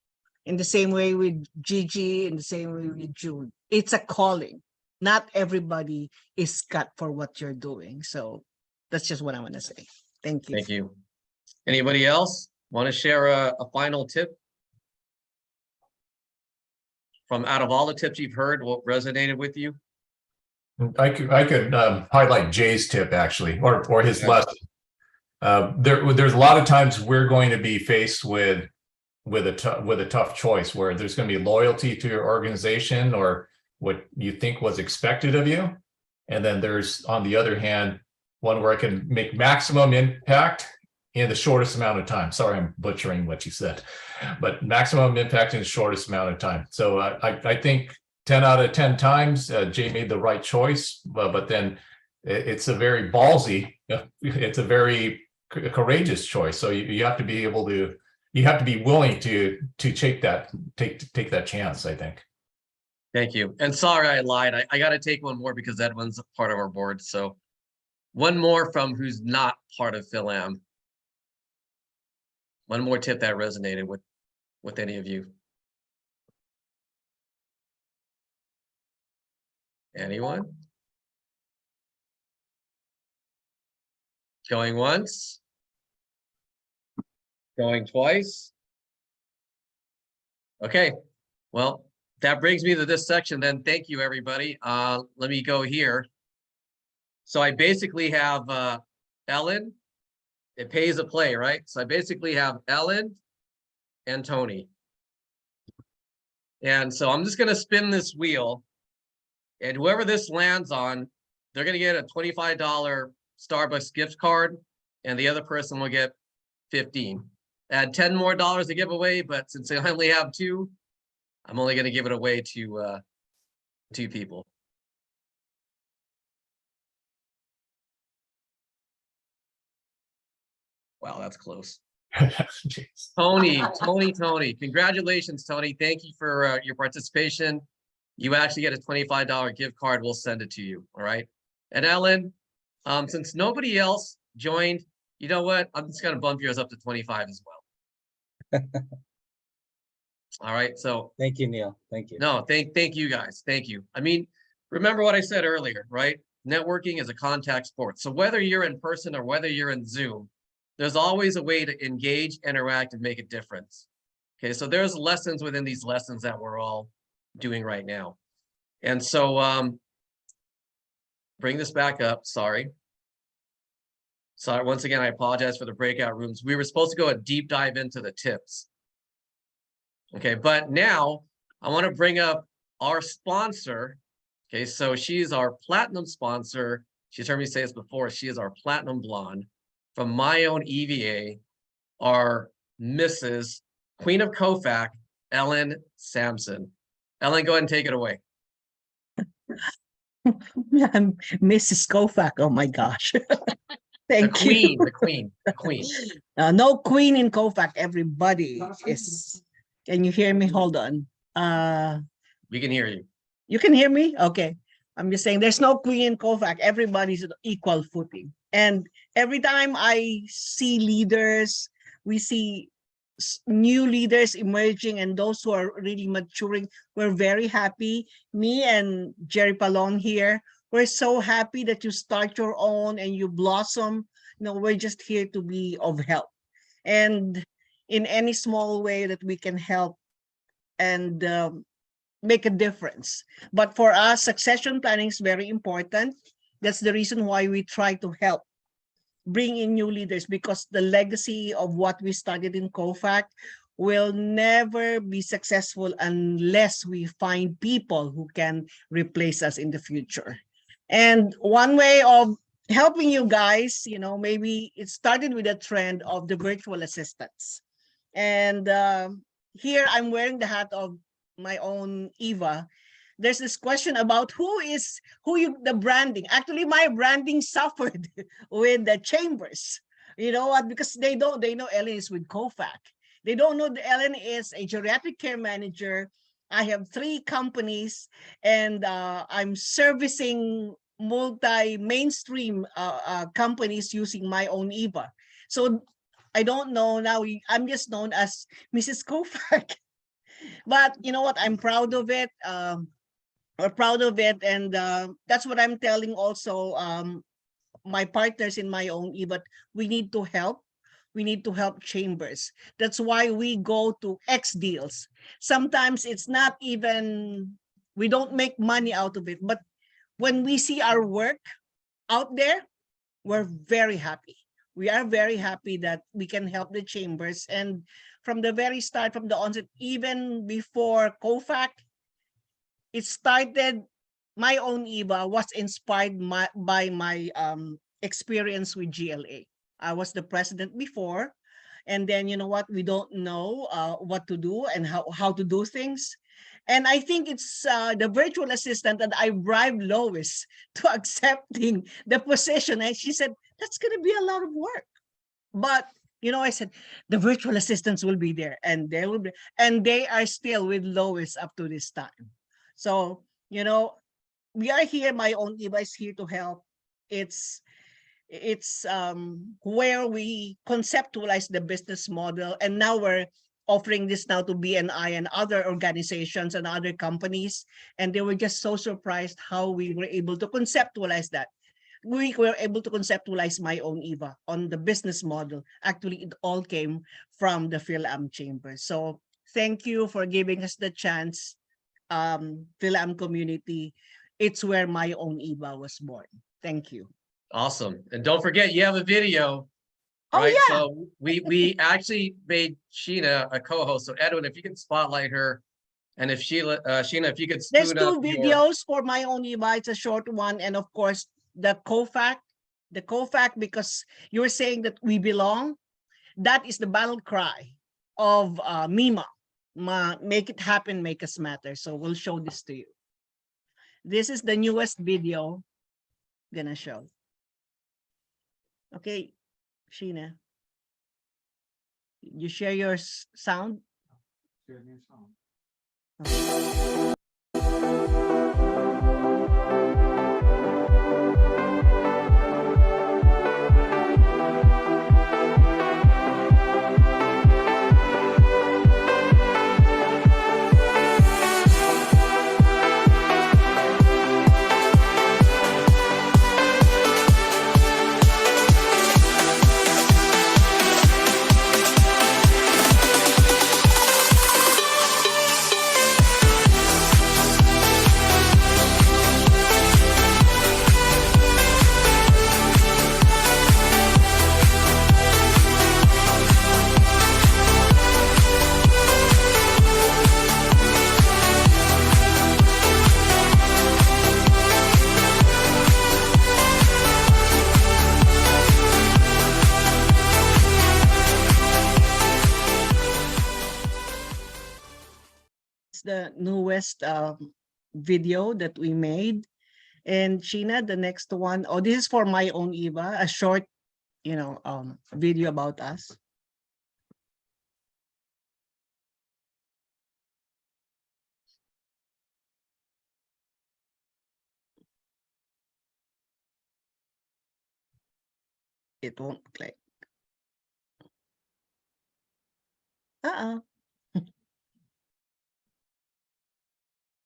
In the same way with Gigi, in the same way with June. It's a calling. Not everybody is cut for what you're doing. So that's just what I want to say. Thank you.
Thank you. Anybody else want to share a final tip? From out of all the tips you've heard, what resonated with you?
I could highlight Jay's tip actually, or his lesson. There's a lot of times we're going to be faced with a tough choice where there's going to be loyalty to your organization or what you think was expected of you, and then there's, on the other hand, one where I can make maximum impact in the shortest amount of time. Sorry, I'm butchering what you said, but maximum impact in the shortest amount of time. So I think 10 out of 10 times, Jay made the right choice, but then it's a very ballsy, it's a very courageous choice. So you have to be able to, you have to be willing to take that chance, I think.
Thank you. And sorry, I lied. I got to take one more because Edwin's part of our board. So one more from who's not part of Fil-AM. One more tip that resonated with any of you. Anyone? Going once? Going twice? Okay, well, that brings me to this section then. Thank you, everybody. Let me go here. So I basically have Ellen. It pays to play, right? So I basically have Ellen and Tony. And so I'm just going to spin this wheel. And whoever this lands on, they're going to get a $25 Starbucks gift card. And the other person will get 15. Add 10 more dollars to give away. But since I only have two, I'm only going to give it away to two people. Wow, that's close. Tony, Congratulations, Tony. Thank you for your participation. you actually get a $25 gift card. We'll send it to you. All right. And Ellen, since nobody else joined, you know what? I'm just gonna bump yours up to 25 as well. All right. So
Thank you, Neil. Thank you.
no, thank you guys. Thank you. I mean, remember what I said earlier, right? Networking is a contact sport. So whether you're in person or whether you're in Zoom, there's always a way to engage, interact, and make a difference. Okay, so there's lessons within these lessons that we're all doing right now. And so bring this back up, sorry. Sorry, once again, I apologize for the breakout rooms. We were supposed to go a deep dive into the tips. Okay, but now I want to bring up our sponsor. Okay, so she's our platinum sponsor. She's heard me say this before. She is our platinum blonde from my own EVA, our Mrs. Queen of COFACC, Ellen Sampson. Ellen, go ahead and take it away.
I'm Mrs. COFACC. Oh my gosh. Thank
The
you.
queen.
No queen in COFACC. Everybody is. Can you hear me? Hold on.
We can hear you.
You can hear me? Okay. I'm just saying there's no queen in COFACC. Everybody's at equal footing. And every time I see leaders, we see new leaders emerging and those who are really maturing, we're very happy. Me and Jerry Palon here, we're so happy that you start your own and you blossom. You know, we're just here to be of help. And in any small way that we can help and make a difference. But for us, succession planning is very important. That's the reason why we try to help bring in new leaders, because the legacy of what we started in COFACC will never be successful unless we find people who can replace us in the future. And one way of helping you guys, you know, maybe it started with a trend of the virtual assistants. And here I'm wearing the hat of my own Eva. There's this question about the branding. Actually, my branding suffered with the chambers. You know what? Because they know Ellen is with COFACC. They don't know that Ellen is a geriatric care manager. I have 3 companies and I'm servicing multi-mainstream companies using my own Eva. So I don't know now, I'm just known as Mrs. COFACC. But you know what? I'm proud of it. We're proud of it, and that's what I'm telling also my partners in my own But we need to help. We need to help chambers. That's why we go to X deals. Sometimes it's not even, we don't make money out of it, but when we see our work out there, we're very happy. We are very happy that we can help the chambers. And from the very start, from the onset, even before COFACC, it started, my own Eva was inspired by my experience with GLA. I was the president before, and then you know what, we don't know what to do and how to do things. And I think it's the virtual assistant that I bribed Lois to accepting the position. And she said, that's going to be a lot of work. But, you know, I said, the virtual assistants will be there and they will be, and they are still with Lois up to this time. So, you know, we are here. My own Eva is here to help. It's where we conceptualize the business model, and now we're offering this now to BNI and other organizations and other companies, and they were just so surprised how we were able to conceptualize that. We were able to conceptualize my own Eva on the business model. Actually, it all came from the Fil-AM Chamber. So thank you for giving us the chance, Fil-AM community. It's where my own Eva was born. Thank you.
Awesome. And don't forget, you have a video.
Oh,
Right,
yeah.
so we actually made Sheena a co-host. So Edwin, if you can spotlight her, and if Sheena, if you could
There's
spoon
2
up
videos for my own Eva. It's a short one, and of course the COFACC, because you were saying that we belong. That is the battle cry of MIMA. Make it happen, make us matter. So we'll show this to you. This is the newest video I'm gonna show. Okay, Sheena, you share your sound. the newest video that we made. And Sheena, the next one, oh, this is for my own Eva, a short, video about us. It won't click.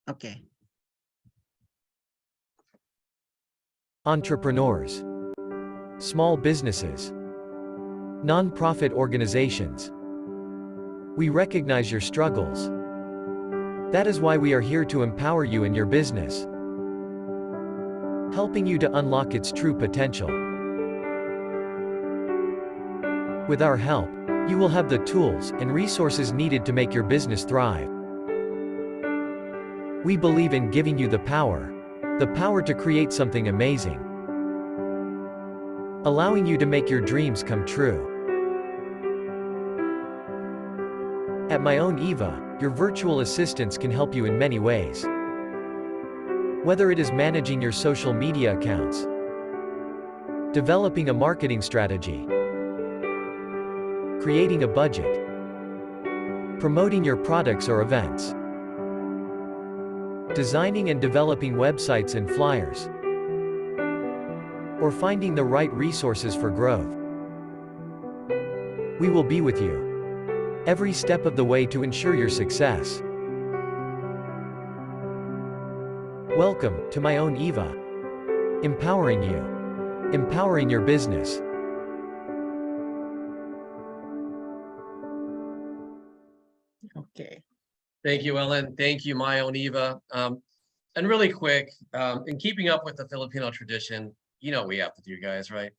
Okay.
Entrepreneurs, small businesses, nonprofit organizations. We recognize your struggles. That is why we are here to empower you in your business, helping you to unlock its true potential. With our help, you will have the tools and resources needed to make your business thrive. We believe in giving you the power to create something amazing, allowing you to make your dreams come true. At My Own Eva, your virtual assistants can help you in many ways. Whether it is managing your social media accounts, developing a marketing strategy, creating a budget, promoting your products or events, designing and developing websites and flyers, or finding the right resources for growth. We will be with you every step of the way to ensure your success. Welcome to My Own Eva. Empowering you. Empowering your business.
Okay.
Thank you, Ellen. Thank you, My Own Eva. And really quick, in keeping up with the Filipino tradition, you know what we have to do, guys, right?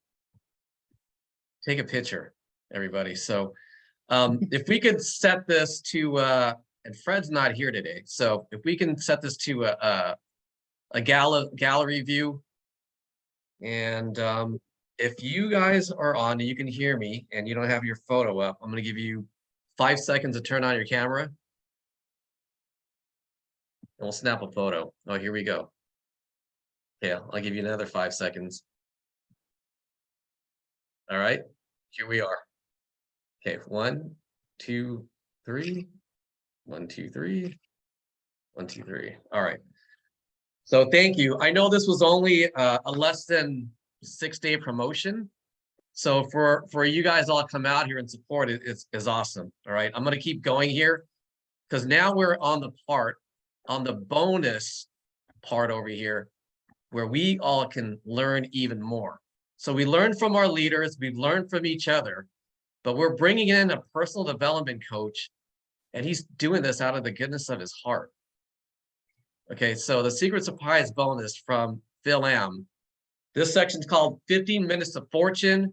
Take a picture, everybody. So if we could set this to, and Fred's not here today, so if we can set this to a gallery view, and if you guys are on and you can hear me and you don't have your photo up, I'm going to give you 5 seconds to turn on your camera. And we'll snap a photo. Oh, here we go. Yeah, I'll give you another 5 seconds. All right, here we are. Okay, 1, 2, 3. 1, 2, 3. 1, 2, 3. All right. So thank you. I know this was only a less than 6-day promotion. So for you guys all come out here and support it is awesome. All right, I'm going to keep going here because now we're on the bonus part over here where we all can learn even more. So we learn from our leaders, we learn from each other, but we're bringing in a personal development coach, and he's doing this out of the goodness of his heart. Okay, so the secret surprise bonus from Fil-AM. This section is called 15 Minutes of Fortune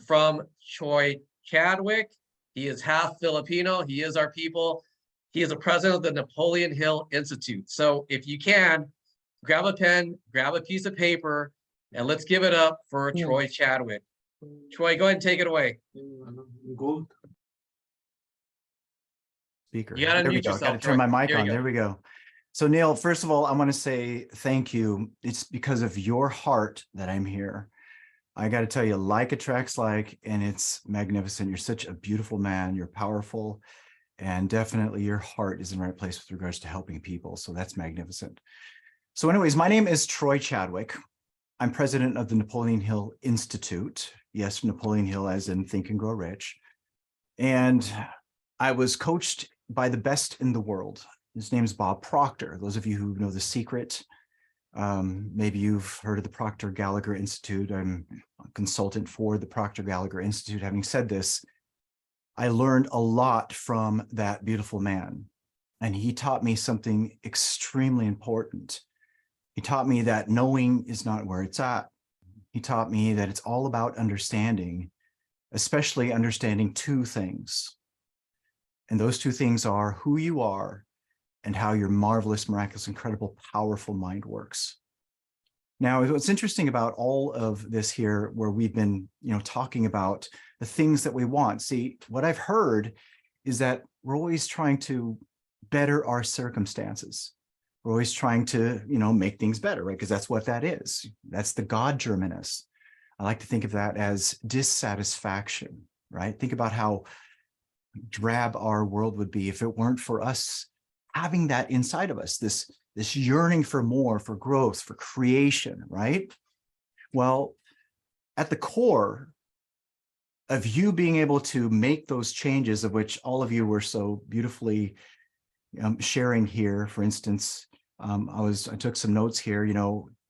from Troy Chadwick. He is half Filipino. He is our people. He is the president of the Napoleon Hill Institute. So if you can, grab a pen, grab a piece of paper, and let's give it up for Troy Chadwick. Troy, go ahead and take it away.
Gold. Speaker.
You gotta
There we
unmute
go.
yourself,
Got to turn my
Troy.
mic
There you
on.
go.
There we go. So Neil, first of all, I want to say thank you. It's because of your heart that I'm here. I got to tell you, like attracts like, and it's magnificent. You're such a beautiful man. You're powerful, and definitely your heart is in the right place with regards to helping people. So that's magnificent. So anyways, my name is Troy Chadwick. I'm president of the Napoleon Hill Institute. Yes, Napoleon Hill as in Think and Grow Rich. And I was coached by the best in the world. His name is Bob Proctor. Those of you who know The Secret, maybe you've heard of the Proctor Gallagher Institute. I'm a consultant for the Proctor Gallagher Institute. Having said this, I learned a lot from that beautiful man, and he taught me something extremely important. He taught me that knowing is not where it's at. He taught me that it's all about understanding, especially understanding two things. And those two things are who you are and how your marvelous, miraculous, incredible, powerful mind works. Now, what's interesting about all of this here, where we've been, talking about the things that we want. See, what I've heard is that we're always trying to better our circumstances. We're always trying to, make things better, right? Because that's what that is. That's the God germ in us. I like to think of that as dissatisfaction, right? Think about how drab our world would be if it weren't for us having that inside of us, this yearning for more, for growth, for creation, right? Well, at the core of you being able to make those changes, of which all of you were so beautifully sharing here, for instance, I took some notes here,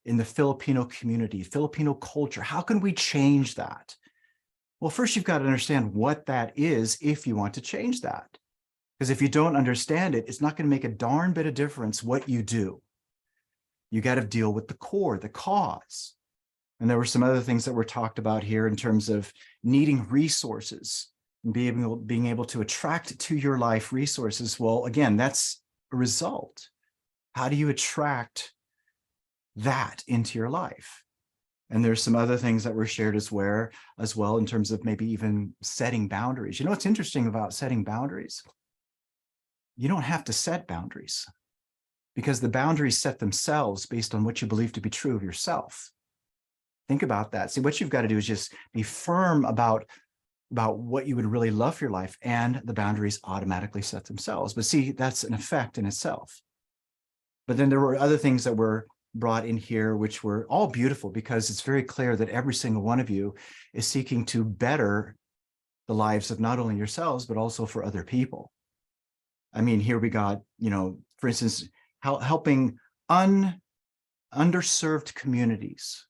in the Filipino community, Filipino culture, how can we change that? Well, first you've got to understand what that is if you want to change that. Because if you don't understand it, it's not going to make a darn bit of difference what you do. You got to deal with the core, the cause. And there were some other things that were talked about here in terms of needing resources and being able to attract to your life resources. Well, again, that's a result. How do you attract that into your life? And there's some other things that were shared as well in terms of maybe even setting boundaries. You know what's interesting about setting boundaries? You don't have to set boundaries because the boundaries set themselves based on what you believe to be true of yourself. Think about that. See, what you've got to do is just be firm about what you would really love for your life, and the boundaries automatically set themselves. But see, that's an effect in itself. But then there were other things that were brought in here, which were all beautiful, because it's very clear that every single one of you is seeking to better the lives of not only yourselves, but also for other people. I mean, here we got, for instance, helping underserved communities.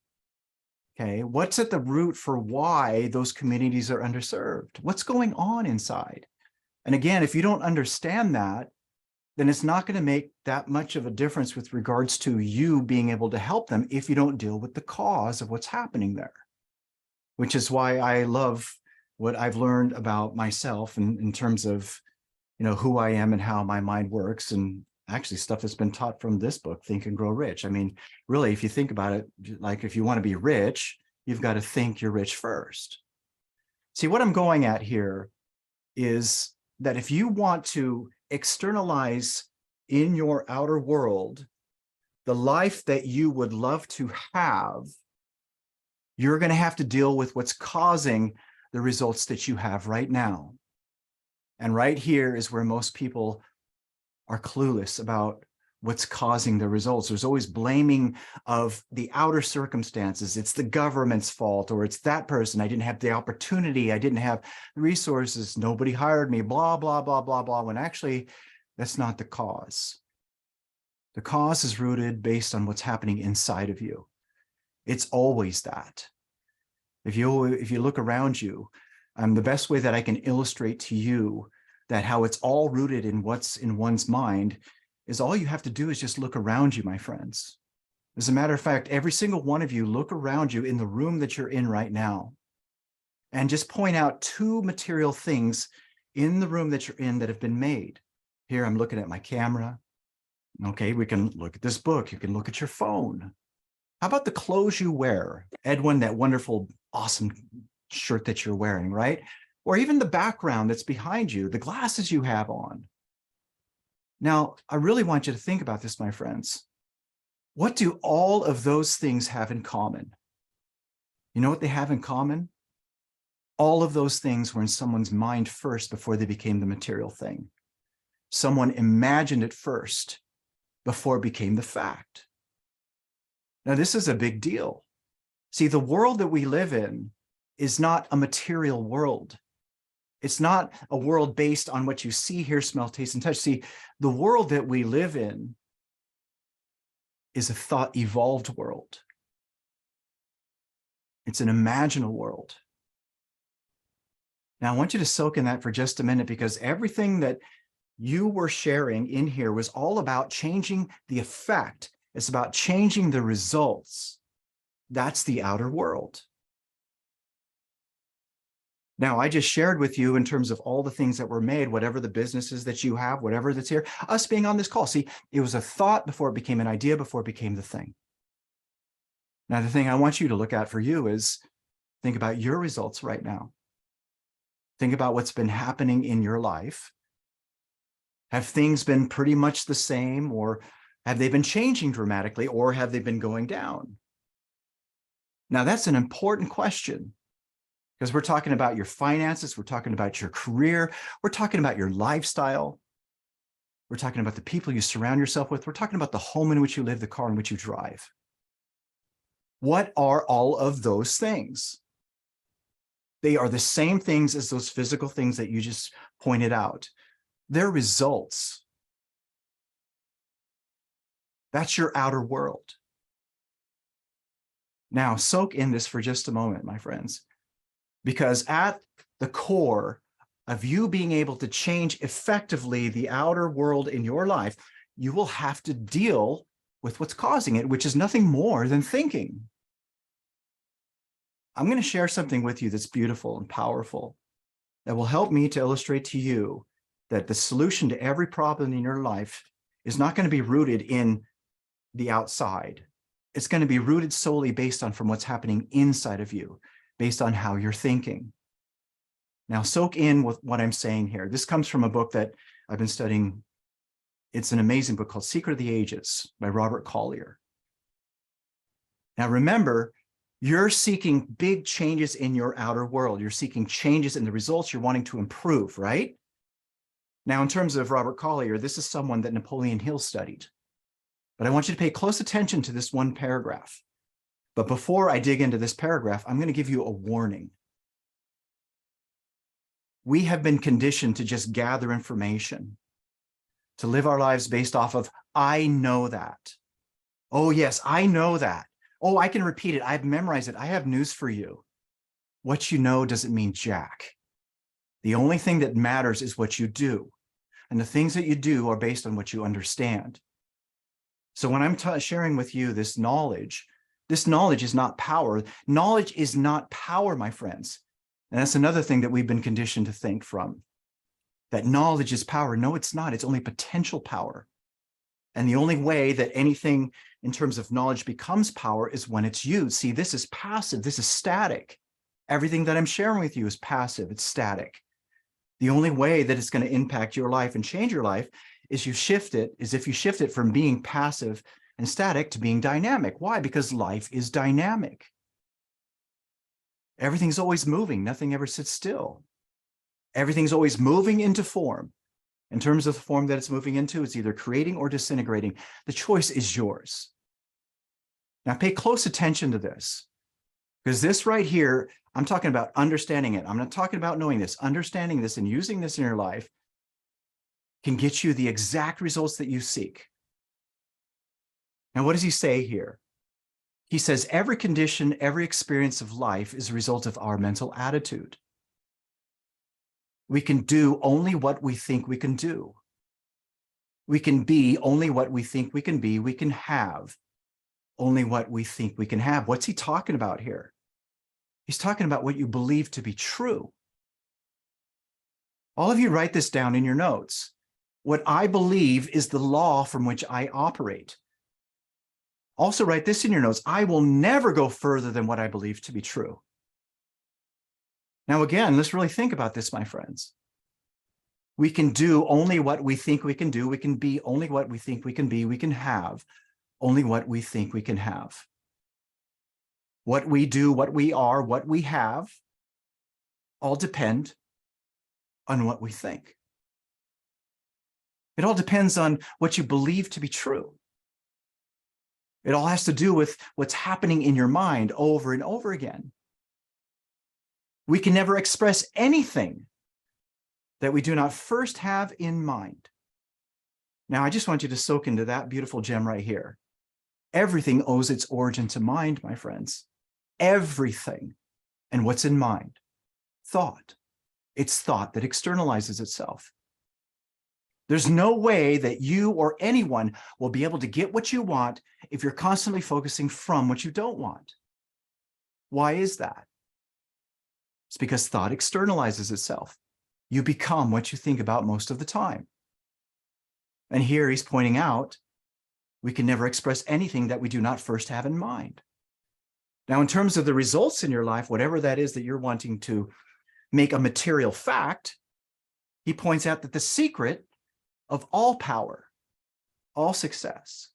Okay, what's at the root for why those communities are underserved? What's going on inside? And again, if you don't understand that, then it's not going to make that much of a difference with regards to you being able to help them if you don't deal with the cause of what's happening there. Which is why I love what I've learned about myself in terms of, who I am and how my mind works, and actually stuff that's been taught from this book, Think and Grow Rich. I mean, really, if you think about it, like if you want to be rich, you've got to think you're rich first. See, what I'm going at here is that if you want to externalize in your outer world the life that you would love to have, you're going to have to deal with what's causing the results that you have right now. And right here is where most people are clueless about what's causing the results. There's always blaming of the outer circumstances. It's the government's fault, or it's that person. I didn't have the opportunity. I didn't have the resources. Nobody hired me, blah, blah, blah, blah, blah, when actually that's not the cause. The cause is rooted based on what's happening inside of you. It's always that. If you look around you, the best way that I can illustrate to you that how it's all rooted in what's in one's mind is all you have to do is just look around you, my friends. As a matter of fact, every single one of you, look around you in the room that you're in right now and just point out two material things in the room that you're in that have been made. Here, I'm looking at my camera. Okay, we can look at this book. You can look at your phone. How about the clothes you wear? Edwin, that wonderful, awesome shirt that you're wearing, right? Or even the background that's behind you, the glasses you have on. Now, I really want you to think about this, my friends. What do all of those things have in common? You know what they have in common? All of those things were in someone's mind first before they became the material thing. Someone imagined it first before it became the fact. Now, this is a big deal. See, the world that we live in is not a material world. It's not a world based on what you see, hear, smell, taste, and touch. See, the world that we live in is a thought-evolved world. It's an imaginal world. Now, I want you to soak in that for just a minute, because everything that you were sharing in here was all about changing the effect. It's about changing the results. That's the outer world. Now, I just shared with you in terms of all the things that were made, whatever the businesses that you have, whatever that's here, us being on this call. See, it was a thought before it became an idea, before it became the thing. Now, the thing I want you to look at for you is think about your results right now. Think about what's been happening in your life. Have things been pretty much the same, or have they been changing dramatically, or have they been going down? Now, that's an important question, because we're talking about your finances, we're talking about your career, we're talking about your lifestyle, we're talking about the people you surround yourself with, we're talking about the home in which you live, the car in which you drive. What are all of those things? They are the same things as those physical things that you just pointed out. They're results. That's your outer world. Now, soak in this for just a moment, my friends, because at the core of you being able to change effectively the outer world in your life, you will have to deal with what's causing it, which is nothing more than thinking. I'm going to share something with you that's beautiful and powerful that will help me to illustrate to you that the solution to every problem in your life is not going to be rooted in the outside. It's going to be rooted solely based on from what's happening inside of you, based on how you're thinking. Now, soak in with what I'm saying here. This comes from a book that I've been studying. It's an amazing book called Secret of the Ages by Robert Collier. Now, remember, you're seeking big changes in your outer world. You're seeking changes in the results you're wanting to improve, right? Now, in terms of Robert Collier, this is someone that Napoleon Hill studied. But I want you to pay close attention to this one paragraph. But before I dig into this paragraph, I'm going to give you a warning. We have been conditioned to just gather information, to live our lives based off of, I know that. Oh, yes, I know that. Oh, I can repeat it. I've memorized it. I have news for you. What you know doesn't mean jack. The only thing that matters is what you do. And the things that you do are based on what you understand. So when I'm sharing with you this knowledge is not power. Knowledge is not power, my friends. And that's another thing that we've been conditioned to think from. That knowledge is power. No, it's not. It's only potential power. And the only way that anything in terms of knowledge becomes power is when it's used. See, this is passive. This is static. Everything that I'm sharing with you is passive. It's static. The only way that it's going to impact your life and change your life is if you shift it from being passive and static to being dynamic. Why? Because life is dynamic. Everything's always moving. Nothing ever sits still. Everything's always moving into form. In terms of the form that it's moving into, it's either creating or disintegrating. The choice is yours. Now pay close attention to this, because this right here, I'm talking about understanding it. I'm not talking about knowing this. Understanding this and using this in your life can get you the exact results that you seek. Now, what does he say here? He says, every condition, every experience of life is a result of our mental attitude. We can do only what we think we can do. We can be only what we think we can be. We can have only what we think we can have. What's he talking about here? He's talking about what you believe to be true. All of you write this down in your notes. What I believe is the law from which I operate. Also write this in your notes. I will never go further than what I believe to be true. Now, again, let's really think about this, my friends. We can do only what we think we can do. We can be only what we think we can be. We can have only what we think we can have. What we do, what we are, what we have, all depend on what we think. It all depends on what you believe to be true. It all has to do with what's happening in your mind over and over again. We can never express anything that we do not first have in mind. Now, I just want you to soak into that beautiful gem right here. Everything owes its origin to mind, my friends. Everything. And what's in mind? Thought. It's thought that externalizes itself. There's no way that you or anyone will be able to get what you want if you're constantly focusing from what you don't want. Why is that? It's because thought externalizes itself. You become what you think about most of the time. And here he's pointing out, we can never express anything that we do not first have in mind. Now, in terms of the results in your life, whatever that is that you're wanting to make a material fact, he points out that the secret of all power, all success,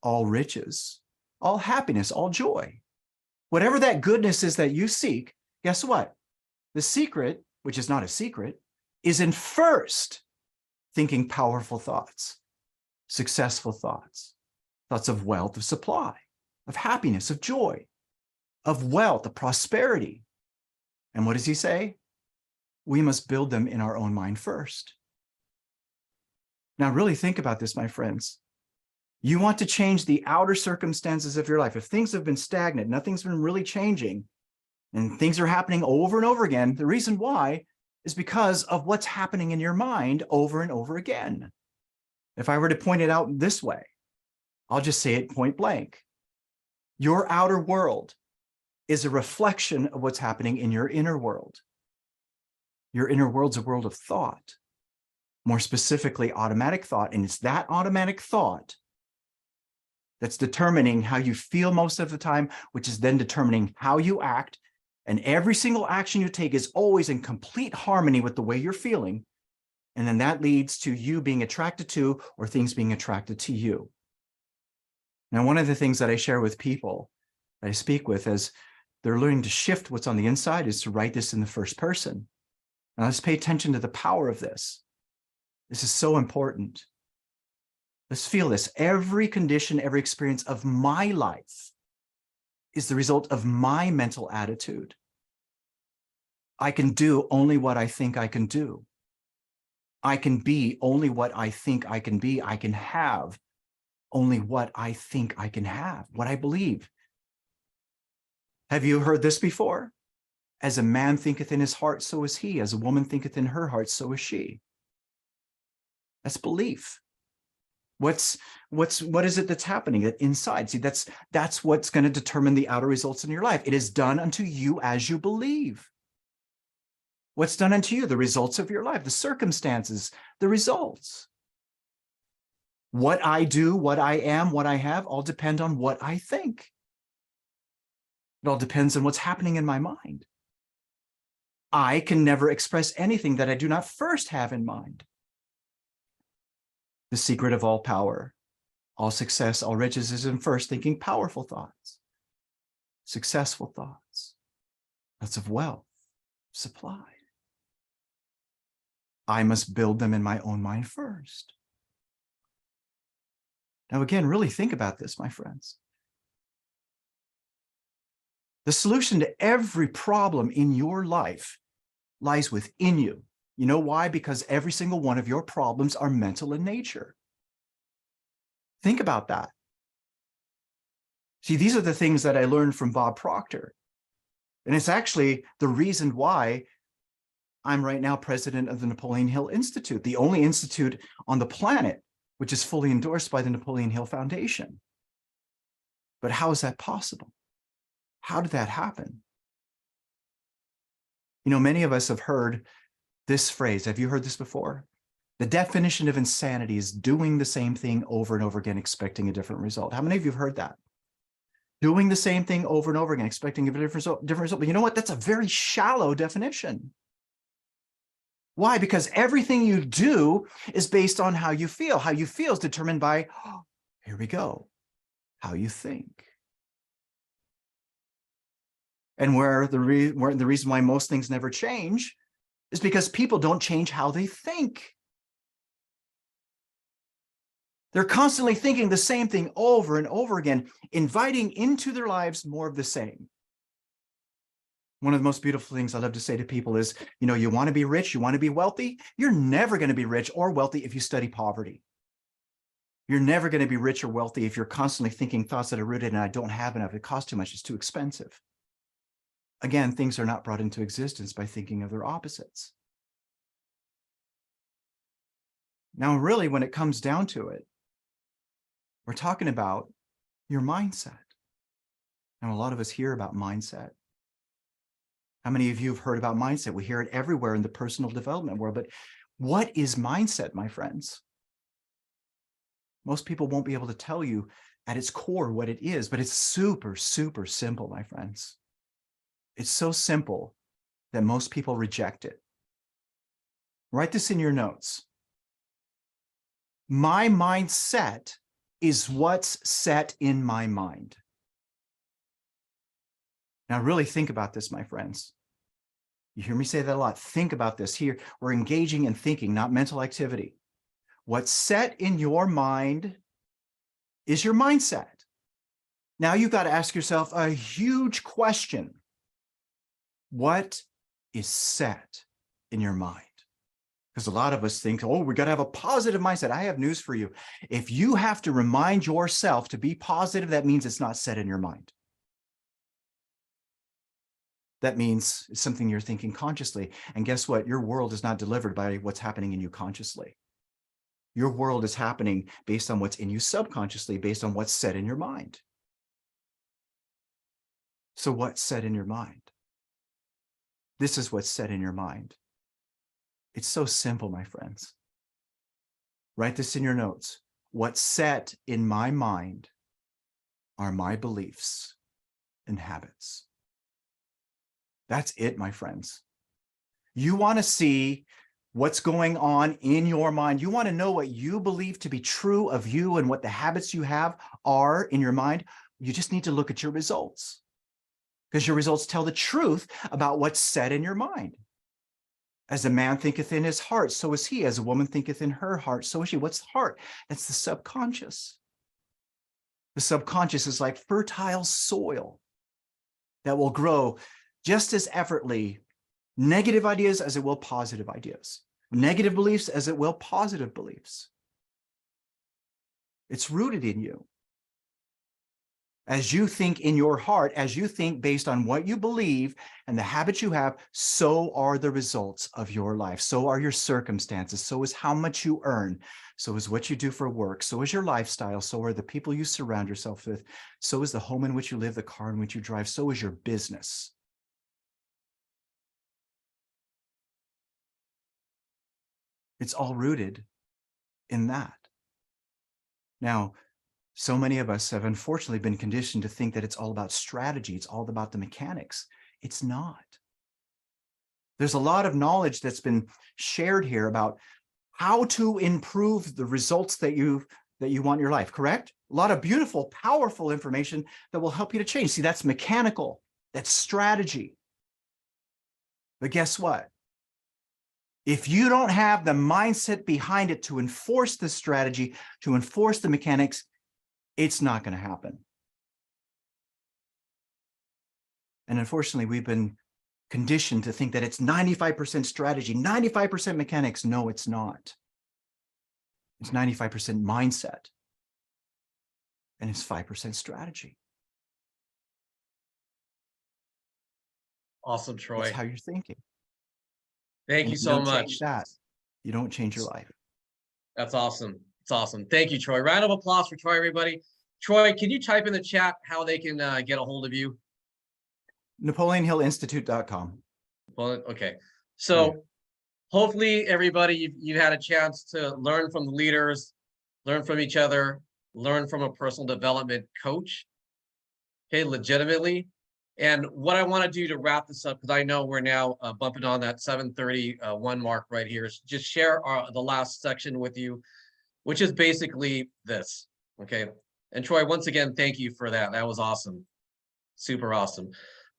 all riches, all happiness, all joy. Whatever that goodness is that you seek, guess what? The secret, which is not a secret, is in first thinking powerful thoughts, successful thoughts, thoughts of wealth, of supply, of happiness, of joy, of wealth, of prosperity. And what does he say? We must build them in our own mind first. Now, really think about this, my friends. You want to change the outer circumstances of your life. If things have been stagnant, nothing's been really changing, and things are happening over and over again, the reason why is because of what's happening in your mind over and over again. If I were to point it out this way, I'll just say it point blank. Your outer world is a reflection of what's happening in your inner world. Your inner world's a world of thought, more specifically automatic thought, and it's that automatic thought that's determining how you feel most of the time, which is then determining how you act. And every single action you take is always in complete harmony with the way you're feeling. And then that leads to you being attracted to, or things being attracted to you. Now, one of the things that I share with people that I speak with as they're learning to shift what's on the inside is to write this in the first person. Now let's pay attention to the power of this. This is so important. Let's feel this. Every condition, every experience of my life is the result of my mental attitude. I can do only what I think I can do. I can be only what I think I can be. I can have only what I think I can have, what I believe. Have you heard this before? As a man thinketh in his heart, so is he. As a woman thinketh in her heart, so is she. That's belief. What is it that's happening inside? See, that's what's going to determine the outer results in your life. It is done unto you as you believe. What's done unto you? The results of your life, the circumstances, the results. What I do, what I am, what I have, all depend on what I think. It all depends on what's happening in my mind. I can never express anything that I do not first have in mind. The secret of all power, all success, all riches is in first thinking powerful thoughts, successful thoughts, thoughts of wealth, supply. I must build them in my own mind first. Now, again, really think about this, my friends. The solution to every problem in your life lies within you. You know why? Because every single one of your problems are mental in nature. Think about that. See, these are the things that I learned from Bob Proctor. And it's actually the reason why I'm right now president of the Napoleon Hill Institute, the only institute on the planet which is fully endorsed by the Napoleon Hill Foundation. But how is that possible? How did that happen? You know, many of us have heard this phrase. Have you heard this before? The definition of insanity is doing the same thing over and over again, expecting a different result. How many of you have heard that? Doing the same thing over and over again, expecting a different result. But you know what? That's a very shallow definition. Why? Because everything you do is based on how you feel. How you feel is determined by, oh, here we go, how you think. And where the reason why most things never change is because people don't change how they think. They're constantly thinking the same thing over and over again, inviting into their lives more of the same. One of the most beautiful things I love to say to people is, you know, you want to be rich, you want to be wealthy, you're never going to be rich or wealthy if you study poverty. You're never going to be rich or wealthy if you're constantly thinking thoughts that are rooted in, I don't have enough, it costs too much, it's too expensive. Again, things are not brought into existence by thinking of their opposites. Now, really, when it comes down to it, we're talking about your mindset. Now, a lot of us hear about mindset. How many of you have heard about mindset? We hear it everywhere in the personal development world, but what is mindset, my friends? Most people won't be able to tell you at its core what it is, but it's super, super simple, my friends. It's so simple that most people reject it. Write this in your notes. My mindset is what's set in my mind. Now, really think about this, my friends. You hear me say that a lot. Think about this here. We're engaging in thinking, not mental activity. What's set in your mind is your mindset. Now you've got to ask yourself a huge question. What is set in your mind? Because a lot of us think, oh, we got to have a positive mindset. I have news for you. If you have to remind yourself to be positive, that means it's not set in your mind. That means it's something you're thinking consciously. And guess what? Your world is not delivered by what's happening in you consciously. Your world is happening based on what's in you subconsciously, based on what's set in your mind. So what's set in your mind? This is what's set in your mind. It's so simple, my friends. Write this in your notes. What's set in my mind are my beliefs and habits. That's it, my friends. You want to see what's going on in your mind. You want to know what you believe to be true of you and what the habits you have are in your mind. You just need to look at your results, because your results tell the truth about what's set in your mind. As a man thinketh in his heart, so is he. As a woman thinketh in her heart, so is she. What's the heart? That's the subconscious. The subconscious is like fertile soil that will grow just as effortlessly negative ideas as it will positive ideas, negative beliefs as it will positive beliefs. It's rooted in you. As you think in your heart, as you think based on what you believe and the habits you have, so are the results of your life. So are your circumstances. So is how much you earn. So is what you do for work. So is your lifestyle. So are the people you surround yourself with. So is the home in which you live, the car in which you drive. So is your business. It's all rooted in that. Now, so many of us have unfortunately been conditioned to think that it's all about strategy. It's all about the mechanics. It's not. There's a lot of knowledge that's been shared here about how to improve the results that you want in your life, correct? A lot of beautiful, powerful information that will help you to change. See, that's mechanical. That's strategy. But guess what? If you don't have the mindset behind it to enforce the strategy, to enforce the mechanics, it's not going to happen. And unfortunately, we've been conditioned to think that it's 95% strategy, 95% mechanics. No, it's not. It's 95% mindset. And it's 5% strategy.
Awesome, Troy.
That's how you're thinking.
Thank you so much.
Change that. You don't change your life.
That's awesome. It's awesome. Thank you, Troy. Round of applause for Troy, everybody. Troy, can you type in the chat how they can get a hold of you?
NapoleonHillInstitute.com.
Well, okay. So hopefully everybody, you've had a chance to learn from the leaders, learn from each other, learn from a personal development coach, okay, legitimately. And what I want to do to wrap this up, because I know we're now bumping on that 7:31 mark right here, is just share the last section with you, which is basically this, okay? And Troy, once again, thank you for that. That was awesome. Super awesome.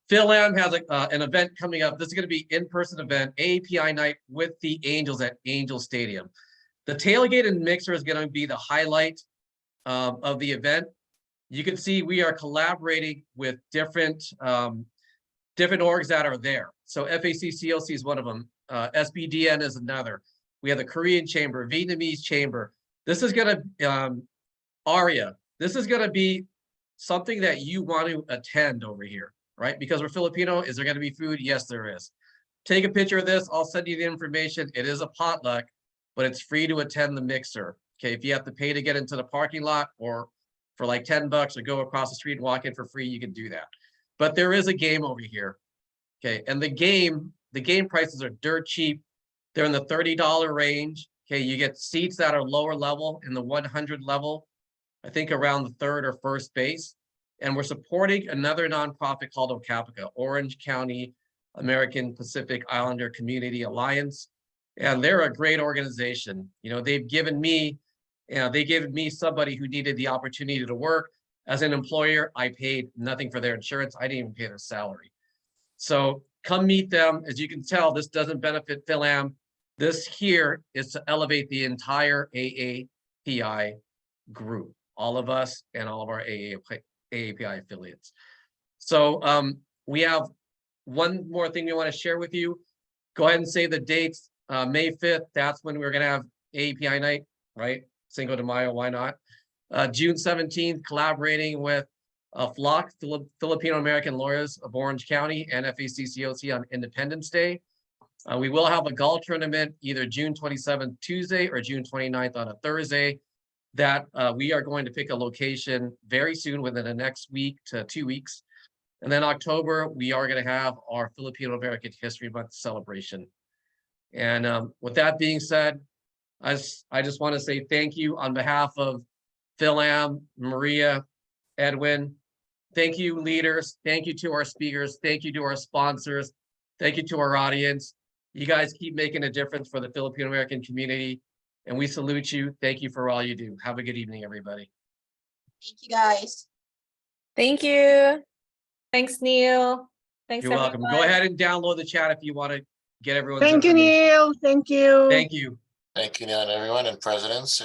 Fil-AM has an event coming up. This is going to be in-person event, API night with the Angels at Angel Stadium. The tailgate and mixer is going to be the highlight of the event. You can see we are collaborating with different orgs that are there. So FACC-SLAA is one of them. SBDN is another. We have the Korean Chamber, Vietnamese Chamber. This is going to, ARIA, this is going to be something that you want to attend over here, right? Because we're Filipino. Is there going to be food? Yes, there is. Take a picture of this. I'll send you the information. It is a potluck, but it's free to attend the mixer. Okay, if you have to pay to get into the parking lot or for like $10 or go across the street and walk in for free, you can do that. But there is a game over here. Okay, and the game prices are dirt cheap. They're in the $30 range. Okay, you get seats that are lower level in the 100 level, I think around the third or first base. And we're supporting another nonprofit called ABAOC, Orange County American Pacific Islander Community Alliance. And they're a great organization. You know, they've given me They gave me somebody who needed the opportunity to work. As an employer, I paid nothing for their insurance. I didn't even pay their salary. So come meet them. As you can tell, this doesn't benefit Fil-AM. This here is to elevate the entire AAPI group, all of us and all of our AAPI affiliates. So we have one more thing we want to share with you. Go ahead and say the dates. May 5th, that's when we're going to have AAPI night, right? Cinco de Mayo, why not? June 17th, collaborating with FLOC, Filipino American Lawyers of Orange County, and FACC-SLAA on Independence Day. We will have a golf tournament either June 27th, Tuesday, or June 29th on a Thursday, that we are going to pick a location very soon, within the next week to 2 weeks. And then October, we are going to have our Filipino American History Month celebration. And with that being said, I just want to say thank you on behalf of Fil-AM, Maria, Edwin. Thank you, leaders. Thank you to our speakers. Thank you to our sponsors. Thank you to our audience. You guys keep making a difference for the Filipino American community, and we salute you. Thank you for all you do. Have a good evening, everybody.
Thank you, guys.
Thank you. Thanks, Neil. Thanks,
You're welcome. Go
everyone.
ahead and download the chat if you want to get everyone's
Thank you,
information.
Neil. Thank you.
Thank you.
Thank you, Neil, and everyone, and presidents.